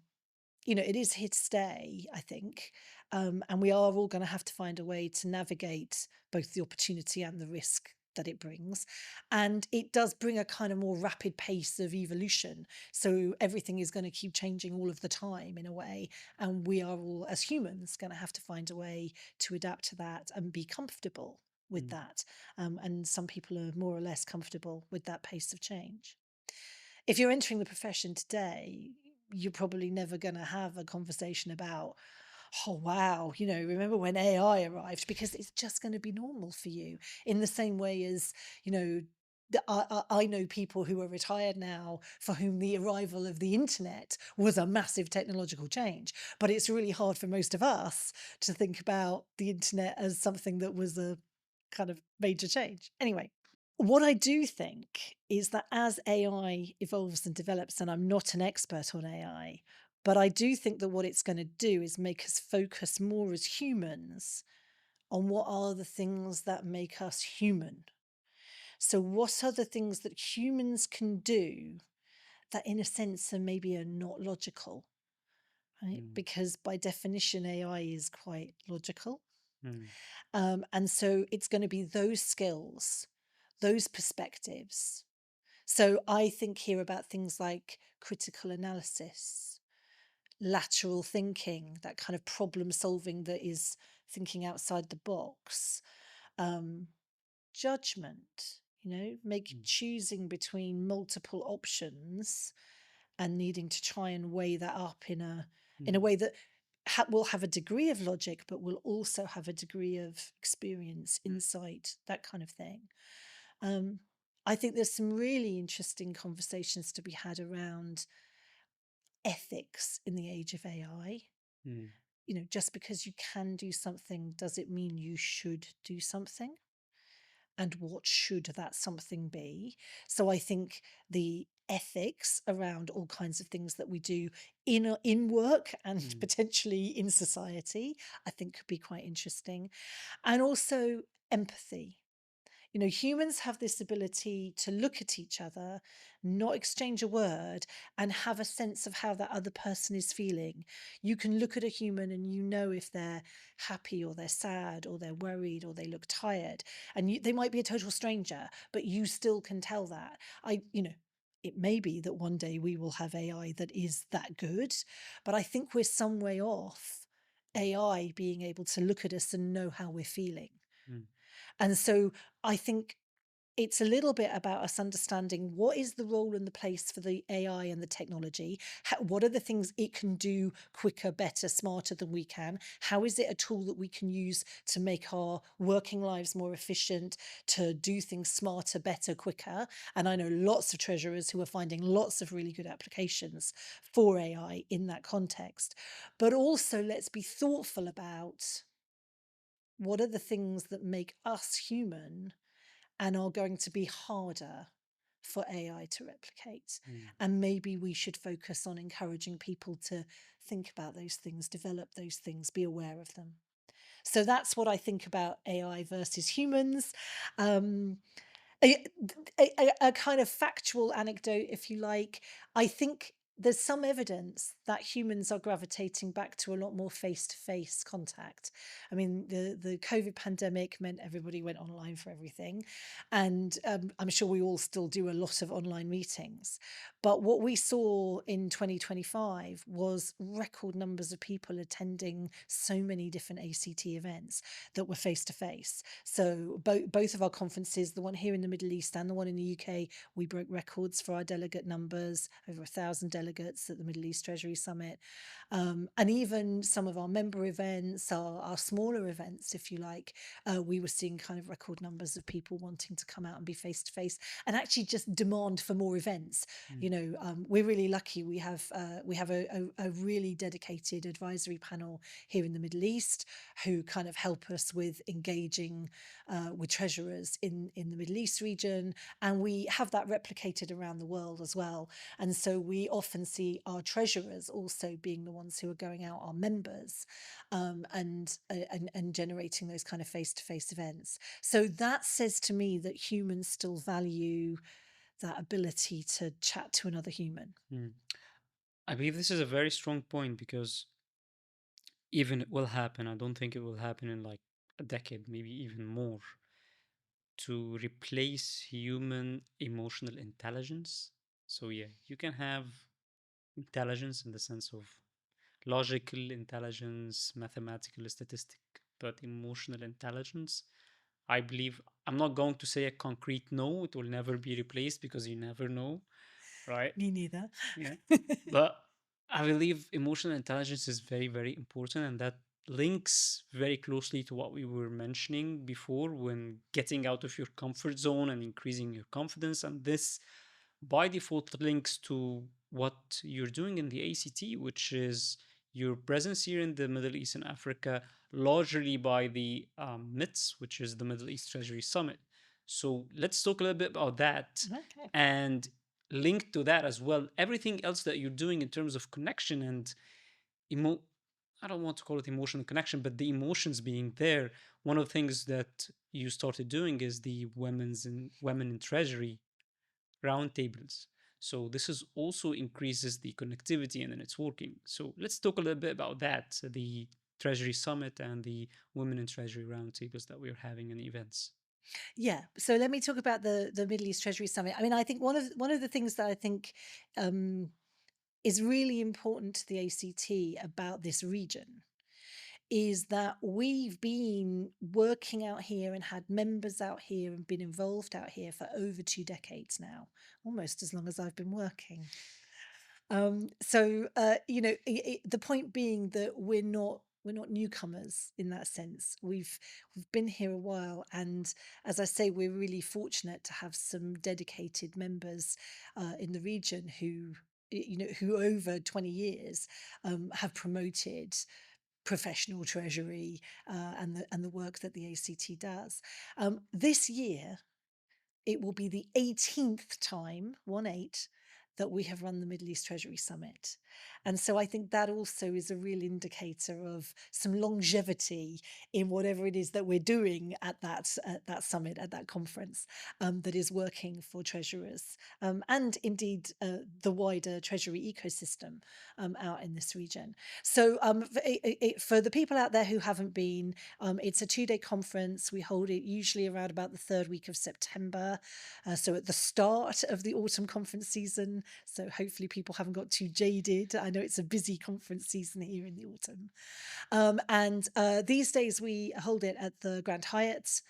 B: it is here to stay, I think, and we are all going to have to find a way to navigate both the opportunity and the risk that it brings. And it does bring a kind of more rapid pace of evolution. So everything is going to keep changing all of the time in a way. And we are all, as humans, going to have to find a way to adapt to that and be comfortable with
A: mm,
B: that. And some people are more or less comfortable with that pace of change. If you're entering the profession today, you're probably never going to have a conversation about, oh, wow, remember when AI arrived? Because it's just going to be normal for you, in the same way as, you know, I know people who are retired now for whom the arrival of the internet was a massive technological change. But it's really hard for most of us to think about the internet as something that was a kind of major change. Anyway, what I do think is that as AI evolves and develops, and I'm not an expert on AI, but I do think that what it's going to do is make us focus more as humans on what are the things that make us human. So, what are the things that humans can do that, in a sense, are not logical, right?
A: mm,
B: Because by definition, AI is quite logical.
A: mm,
B: And so it's going to be those skills, those perspectives. So I think here about things like critical analysis, lateral thinking, that kind of problem solving that is thinking outside the box, um, judgment, make
A: mm,
B: choosing between multiple options and needing to try and weigh that up in a
A: mm,
B: way that will have a degree of logic, but will also have a degree of experience, insight, that kind of thing. Um, I think there's some really interesting conversations to be had around ethics in the age of AI.
A: mm,
B: Just because you can do something, does it mean you should do something? And what should that something be? So I think the ethics around all kinds of things that we do in work and
A: Mm,
B: potentially in society, I think could be quite interesting. And also empathy. Humans have this ability to look at each other, not exchange a word, and have a sense of how that other person is feeling. You can look at a human and you know if they're happy or they're sad or they're worried or they look tired. And they might be a total stranger, but you still can tell that. It may be that one day we will have AI that is that good, but I think we're some way off AI being able to look at us and know how we're feeling.
A: mm,
B: And so I think it's a little bit about us understanding what is the role and the place for the AI and the technology. What are the things it can do quicker, better, smarter than we can? How is it a tool that we can use to make our working lives more efficient, to do things smarter, better, quicker? And I know lots of treasurers who are finding lots of really good applications for AI in that context. But also, let's be thoughtful about what are the things that make us human and are going to be harder for AI to replicate.
A: mm,
B: And maybe we should focus on encouraging people to think about those things, develop those things, be aware of them. So that's what I think about AI versus humans. Um, a, a kind of factual anecdote, if you like. I think there's some evidence that humans are gravitating back to a lot more face-to-face contact. I mean, the COVID pandemic meant everybody went online for everything, and I'm sure we all still do a lot of online meetings. But what we saw in 2025 was record numbers of people attending so many different ACT events that were face-to-face. So both of our conferences, the one here in the Middle East and the one in the UK, we broke records for our delegate numbers, over 1,000 delegates at the Middle East Treasury Summit. And even some of our member events, our smaller events, if you like, we were seeing kind of record numbers of people wanting to come out and be face to face and actually just demand for more events.
A: mm,
B: We're really lucky. We have a really dedicated advisory panel here in the Middle East who kind of help us with engaging with treasurers in the Middle East region. And we have that replicated around the world as well. And so we often see our treasurers also being the ones who are going out, our members, and generating those kind of face-to-face events. So that says to me that humans still value that ability to chat to another human.
A: mm. I believe this is a very strong point because even it will happen. I don't think it will happen in like a decade, maybe even more, to replace human emotional intelligence. So, yeah, you can have intelligence in the sense of logical intelligence, mathematical, statistic, but emotional intelligence, I believe, I'm not going to say a concrete no, it will never be replaced because you never know, right?
B: Me neither.
A: Yeah. But I believe emotional intelligence is very, very important. And that links very closely to what we were mentioning before when getting out of your comfort zone and increasing your confidence. And this by default links to what you're doing in the ACT, which is your presence here in the Middle East and Africa, largely by the MITS, which is the Middle East Treasury Summit. So let's talk a little bit about that
B: Okay.
A: and link to that as well. Everything else that you're doing in terms of connection and emo I don't want to call it emotional connection, but the emotions being there. One of the things that you started doing is the women in treasury roundtables. So this is also increases the connectivity and the networking. So let's talk a little bit about that, the Treasury Summit and the Women in Treasury roundtables that we're having in events.
B: Yeah. So let me talk about the Middle East Treasury Summit. I mean, I think one of the things that I think um, is really important to the ACT about this region is that we've been working out here and had members out here and been involved out here for over 2 decades now, almost as long as I've been working. The point being that we're not newcomers in that sense. We've been here a while, and as I say, we're really fortunate to have some dedicated members in the region who over 20 years have promoted professional treasury and the work that the ACT does. This year, it will be the 18th time, 1/8, that we have run the Middle East Treasury Summit. And so I think that also is a real indicator of some longevity in whatever it is that we're doing at that summit, at that conference, that is working for treasurers, and indeed the wider Treasury ecosystem out in this region. So for the people out there who haven't been, it's a 2-day conference. We hold it usually around about the third week of September. So at the start of the autumn conference season. So hopefully people haven't got too jaded. I know it's a busy conference season here in the autumn. And these days we hold it at the Grand Hyatt.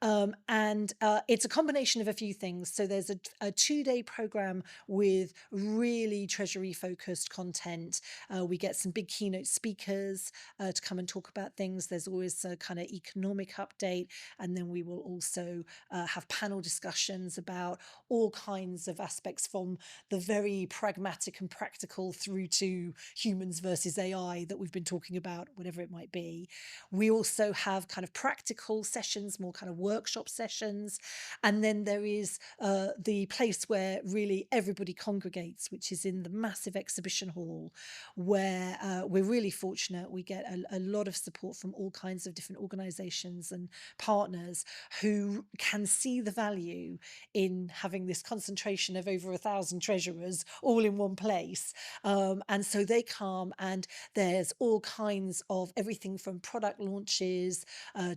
B: And it's a combination of a few things. So there's a 2-day program with really treasury focused content. We get some big keynote speakers to come and talk about things. There's always a kind of economic update. And then we will also have panel discussions about all kinds of aspects, from the very pragmatic and practical through to humans versus AI that we've been talking about, whatever it might be. We also have kind of practical sessions, more kind of workshop sessions. And then there is the place where really everybody congregates, which is in the massive exhibition hall, where we're really fortunate. We get a lot of support from all kinds of different organizations and partners who can see the value in having this concentration of over 1,000 treasurers all in one place. And so they come, and there's all kinds of everything from product launches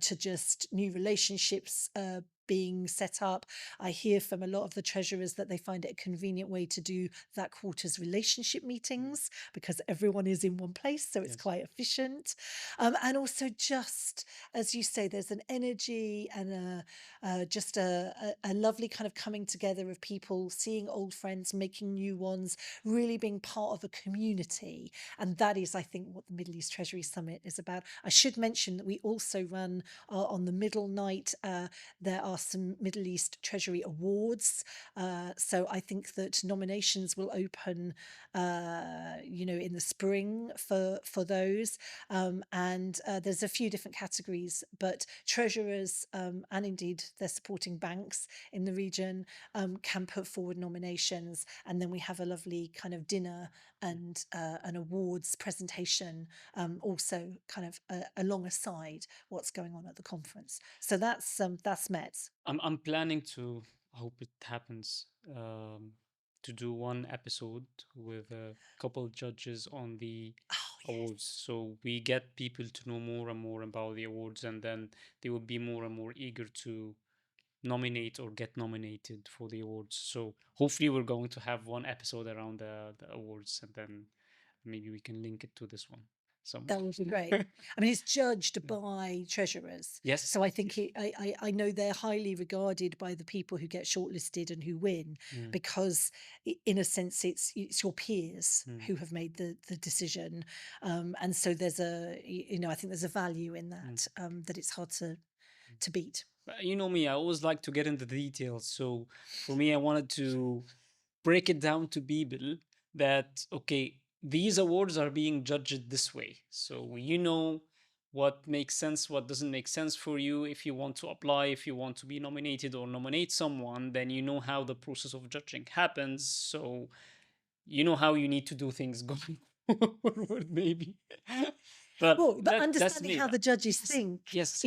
B: to just new relationships being set up. I hear from a lot of the treasurers that they find it a convenient way to do that quarter's relationship meetings because everyone is in one place, so it's quite efficient. And also, just as you say, there's an energy and just a lovely kind of coming together of people, seeing old friends, making new ones, really being part of a community. And that is, I think, what the Middle East Treasury Summit is about. I should mention that we also run on the middle night, there are some Middle East Treasury Awards. So I think that nominations will open, in the spring for those. And there's a few different categories, but treasurers and indeed their supporting banks in the region can put forward nominations. And then we have a lovely kind of dinner and an awards presentation also kind of alongside what's going on at the conference. So that's METS.
A: I'm planning to, I hope it happens, to do one episode with a couple judges on the awards. So we get people to know more and more about the awards, and then they will be more and more eager to nominate or get nominated for the awards. So hopefully we're going to have one episode around the awards, and then maybe we can link it to this one somewhere.
B: That would be great. I mean, it's judged by treasurers.
A: Yes.
B: So I think I know they're highly regarded by the people who get shortlisted and who win, because in a sense it's your peers who have made the decision. And so there's I think there's a value in that, that it's hard to beat.
A: You know me, I always like to get into the details. So for me, I wanted to break it down to people that, okay, these awards are being judged this way. So what makes sense, what doesn't make sense for you. If you want to apply, if you want to be nominated or nominate someone, then you know how the process of judging happens. So you know how you need to do things going forward, maybe.
B: But understanding how the judges think
A: is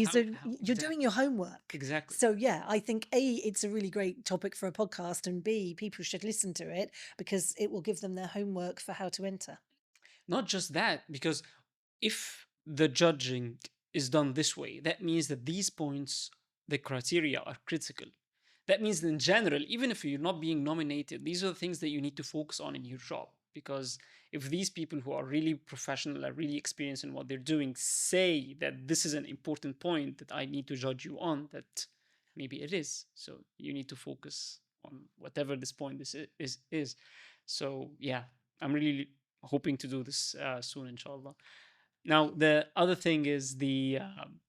B: you're doing your homework.
A: Exactly.
B: So yeah, I think A, it's a really great topic for a podcast, and B, people should listen to it because it will give them their homework for how to enter.
A: Not just that, because if the judging is done this way, that means that these points, the criteria, are critical. That means that in general, even if you're not being nominated, these are the things that you need to focus on in your job. Because if these people who are really professional, are really experienced in what they're doing, say that this is an important point that I need to judge you on, that maybe it is. So you need to focus on whatever this point is. So yeah, I'm really hoping to do this soon, inshallah. Now, the other thing is the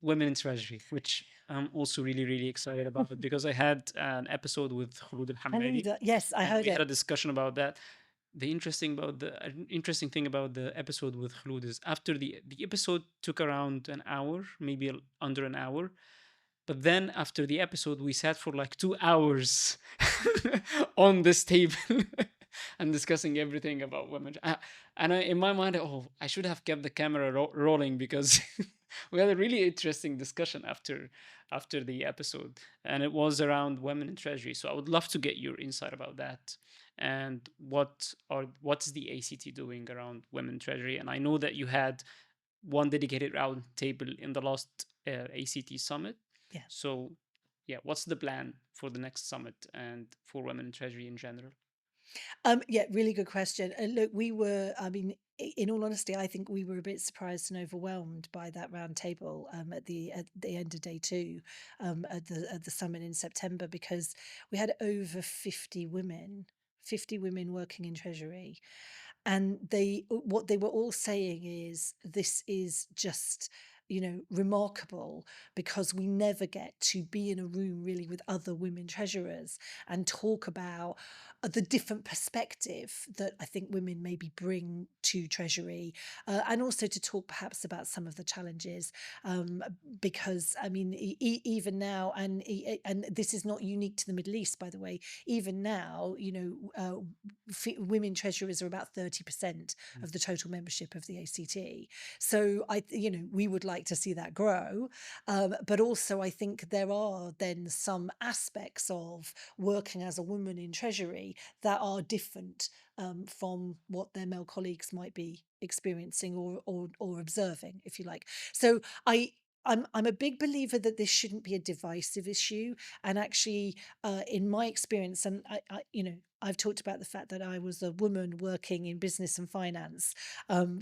A: women in treasury, which I'm also really, really excited about it because I had an episode with Khulud al-Hamadi.
B: Yes, I heard
A: we
B: it.
A: had a discussion about that. The interesting thing about the episode with Khulud is after the episode took around an hour, maybe under an hour. But then after the episode, we sat for like 2 hours on this table and discussing everything about women. In my mind, oh, I should have kept the camera rolling because we had a really interesting discussion after the episode, and it was around women in treasury. So I would love to get your insight about that and what's the ACT doing around women in treasury. And I know that you had one dedicated round table in the last ACT summit.
B: Yeah.
A: So, yeah, what's the plan for the next summit and for women in treasury in general?
B: Yeah, really good question. Look, I mean, in all honesty, I think we were a bit surprised and overwhelmed by that round table at the end of day two at the summit in September, because we had over 50 women working in Treasury, and what they were all saying is this is just, remarkable, because we never get to be in a room really with other women treasurers and talk about the different perspective that I think women maybe bring to Treasury, and also to talk perhaps about some of the challenges, um, because I mean, even now, and this is not unique to the Middle East, by the way. Even now, women treasurers are about 30%
A: Mm.
B: of the total membership of the ACT. So we would like to see that grow, but also I think there are then some aspects of working as a woman in Treasury that are different from what their male colleagues might be experiencing or observing, if you like. So I'm a big believer that this shouldn't be a divisive issue, and actually, in my experience, and I've talked about the fact that I was a woman working in business and finance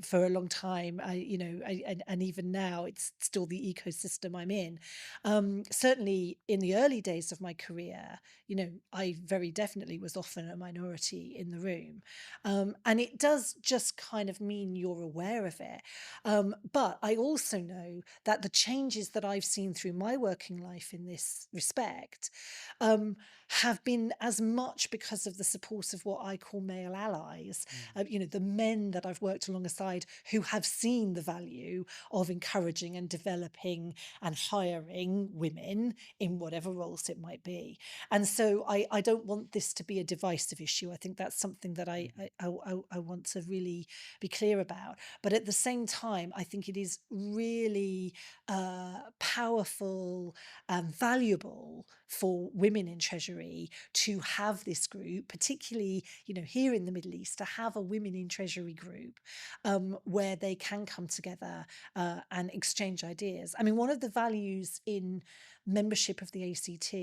B: for a long time. And even now, it's still the ecosystem I'm in. Certainly, in the early days of my career, I very definitely was often a minority in the room, and it does just kind of mean you're aware of it. But I also know that the changes that I've seen through my working life in this respect um, have been as much because of the support of what I call male allies, the men that I've worked alongside who have seen the value of encouraging and developing and hiring women in whatever roles it might be. And so I don't want this to be a divisive issue. I think that's something that I want to really be clear about. But at the same time, I think it is really powerful and valuable for women in Treasury to have this group, particularly here in the Middle East, to have a women in Treasury group where they can come together and exchange ideas. I mean, one of the values in membership of the ACT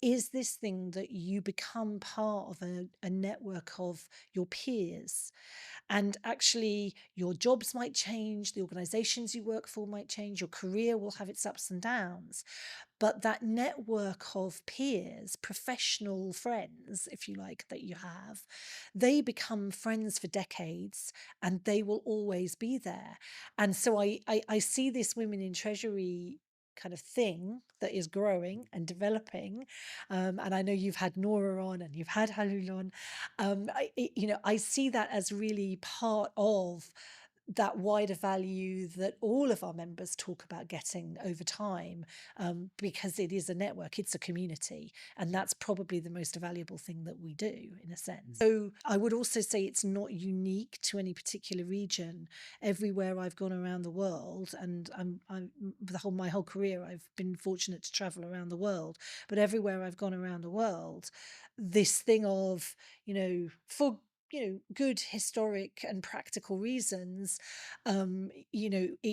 B: is this thing that you become part of a network of your peers, and actually your jobs might change, the organizations you work for might change, your career will have its ups and downs, but that network of peers, professional friends, if you like, that you have, they become friends for decades, and they will always be there. And so I see this women in Treasury kind of thing that is growing and developing, and I know you've had Nora on and you've had Halul on. I see that as really part of that wider value that all of our members talk about getting over time, because it is a network, it's a community, and that's probably the most valuable thing that we do in a sense. So I would also say it's not unique to any particular region. Everywhere I've gone around the world, and my whole career I've been fortunate to travel around the world, but everywhere I've gone around the world, this thing of, for good historic and practical reasons,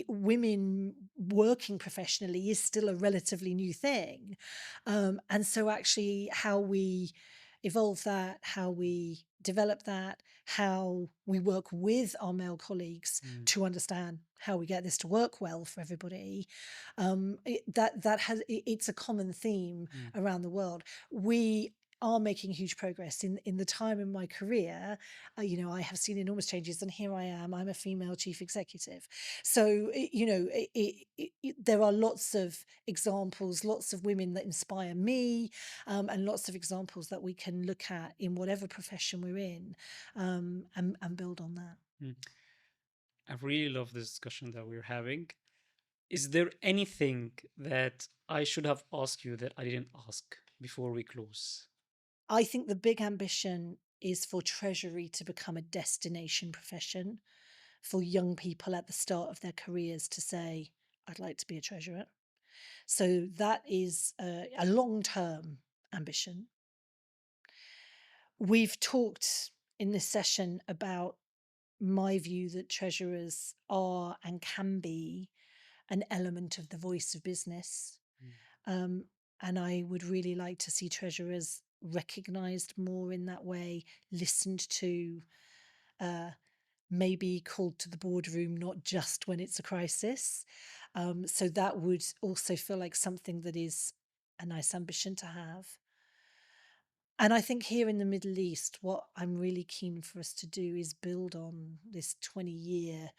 B: women working professionally is still a relatively new thing, and so actually how we evolve that, how we develop that, how we work with our male colleagues to understand how we get this to work well for everybody, it's a common theme around the world. We are making huge progress in the time in my career. I have seen enormous changes, and here I'm a female chief executive. So there are lots of examples, lots of women that inspire me, and lots of examples that we can look at in whatever profession we're in, and build on that.
A: Mm. I really love this discussion that we're having. Is there anything that I should have asked you that I didn't ask before we close?
B: I think the big ambition is for Treasury to become a destination profession for young people at the start of their careers to say, I'd like to be a treasurer. So that is a long-term ambition. We've talked in this session about my view that treasurers are and can be an element of the voice of business. Um, and I would really like to see treasurers recognized more in that way, listened to, uh, maybe called to the boardroom, not just when it's a crisis. So that would also feel like something that is a nice ambition to have. And I think here in the Middle East, what I'm really keen for us to do is build on this 20-year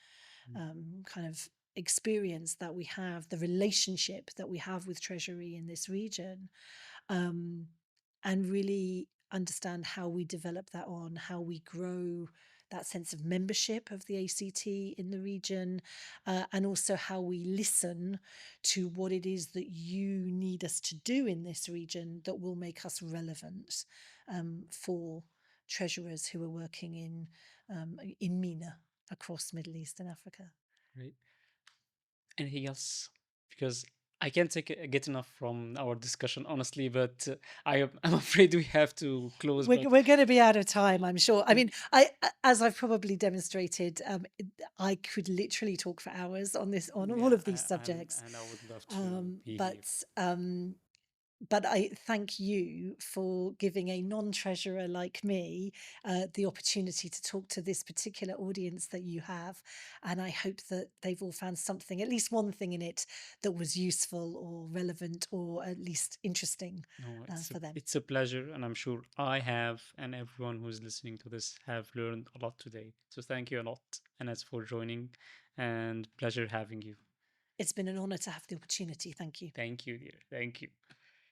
B: kind of experience that we have, the relationship that we have with Treasury in this region, um, and really understand how we develop that on, how we grow that sense of membership of the ACT in the region, and also how we listen to what it is that you need us to do in this region that will make us relevant for treasurers who are working in MENA across Middle East and Africa.
A: Great. Anything else? Because I can't get enough from our discussion, honestly, but I'm afraid we have to close. But
B: We're going to be out of time, I'm sure. I mean, as I've probably demonstrated, I could literally talk for hours on all
A: yeah,
B: of these subjects.
A: and I would love to be
B: But
A: here.
B: but I thank you for giving a non-treasurer like me the opportunity to talk to this particular audience that you have. And I hope that they've all found something, at least one thing in it that was useful or relevant or at least interesting
A: No,
B: for them.
A: it's a pleasure, and I'm sure I have, and everyone who's listening to this have learned a lot today. So thank you a lot, Annette, for joining, and pleasure having you.
B: It's been an honor to have the opportunity. Thank you.
A: Thank you, dear. Thank you.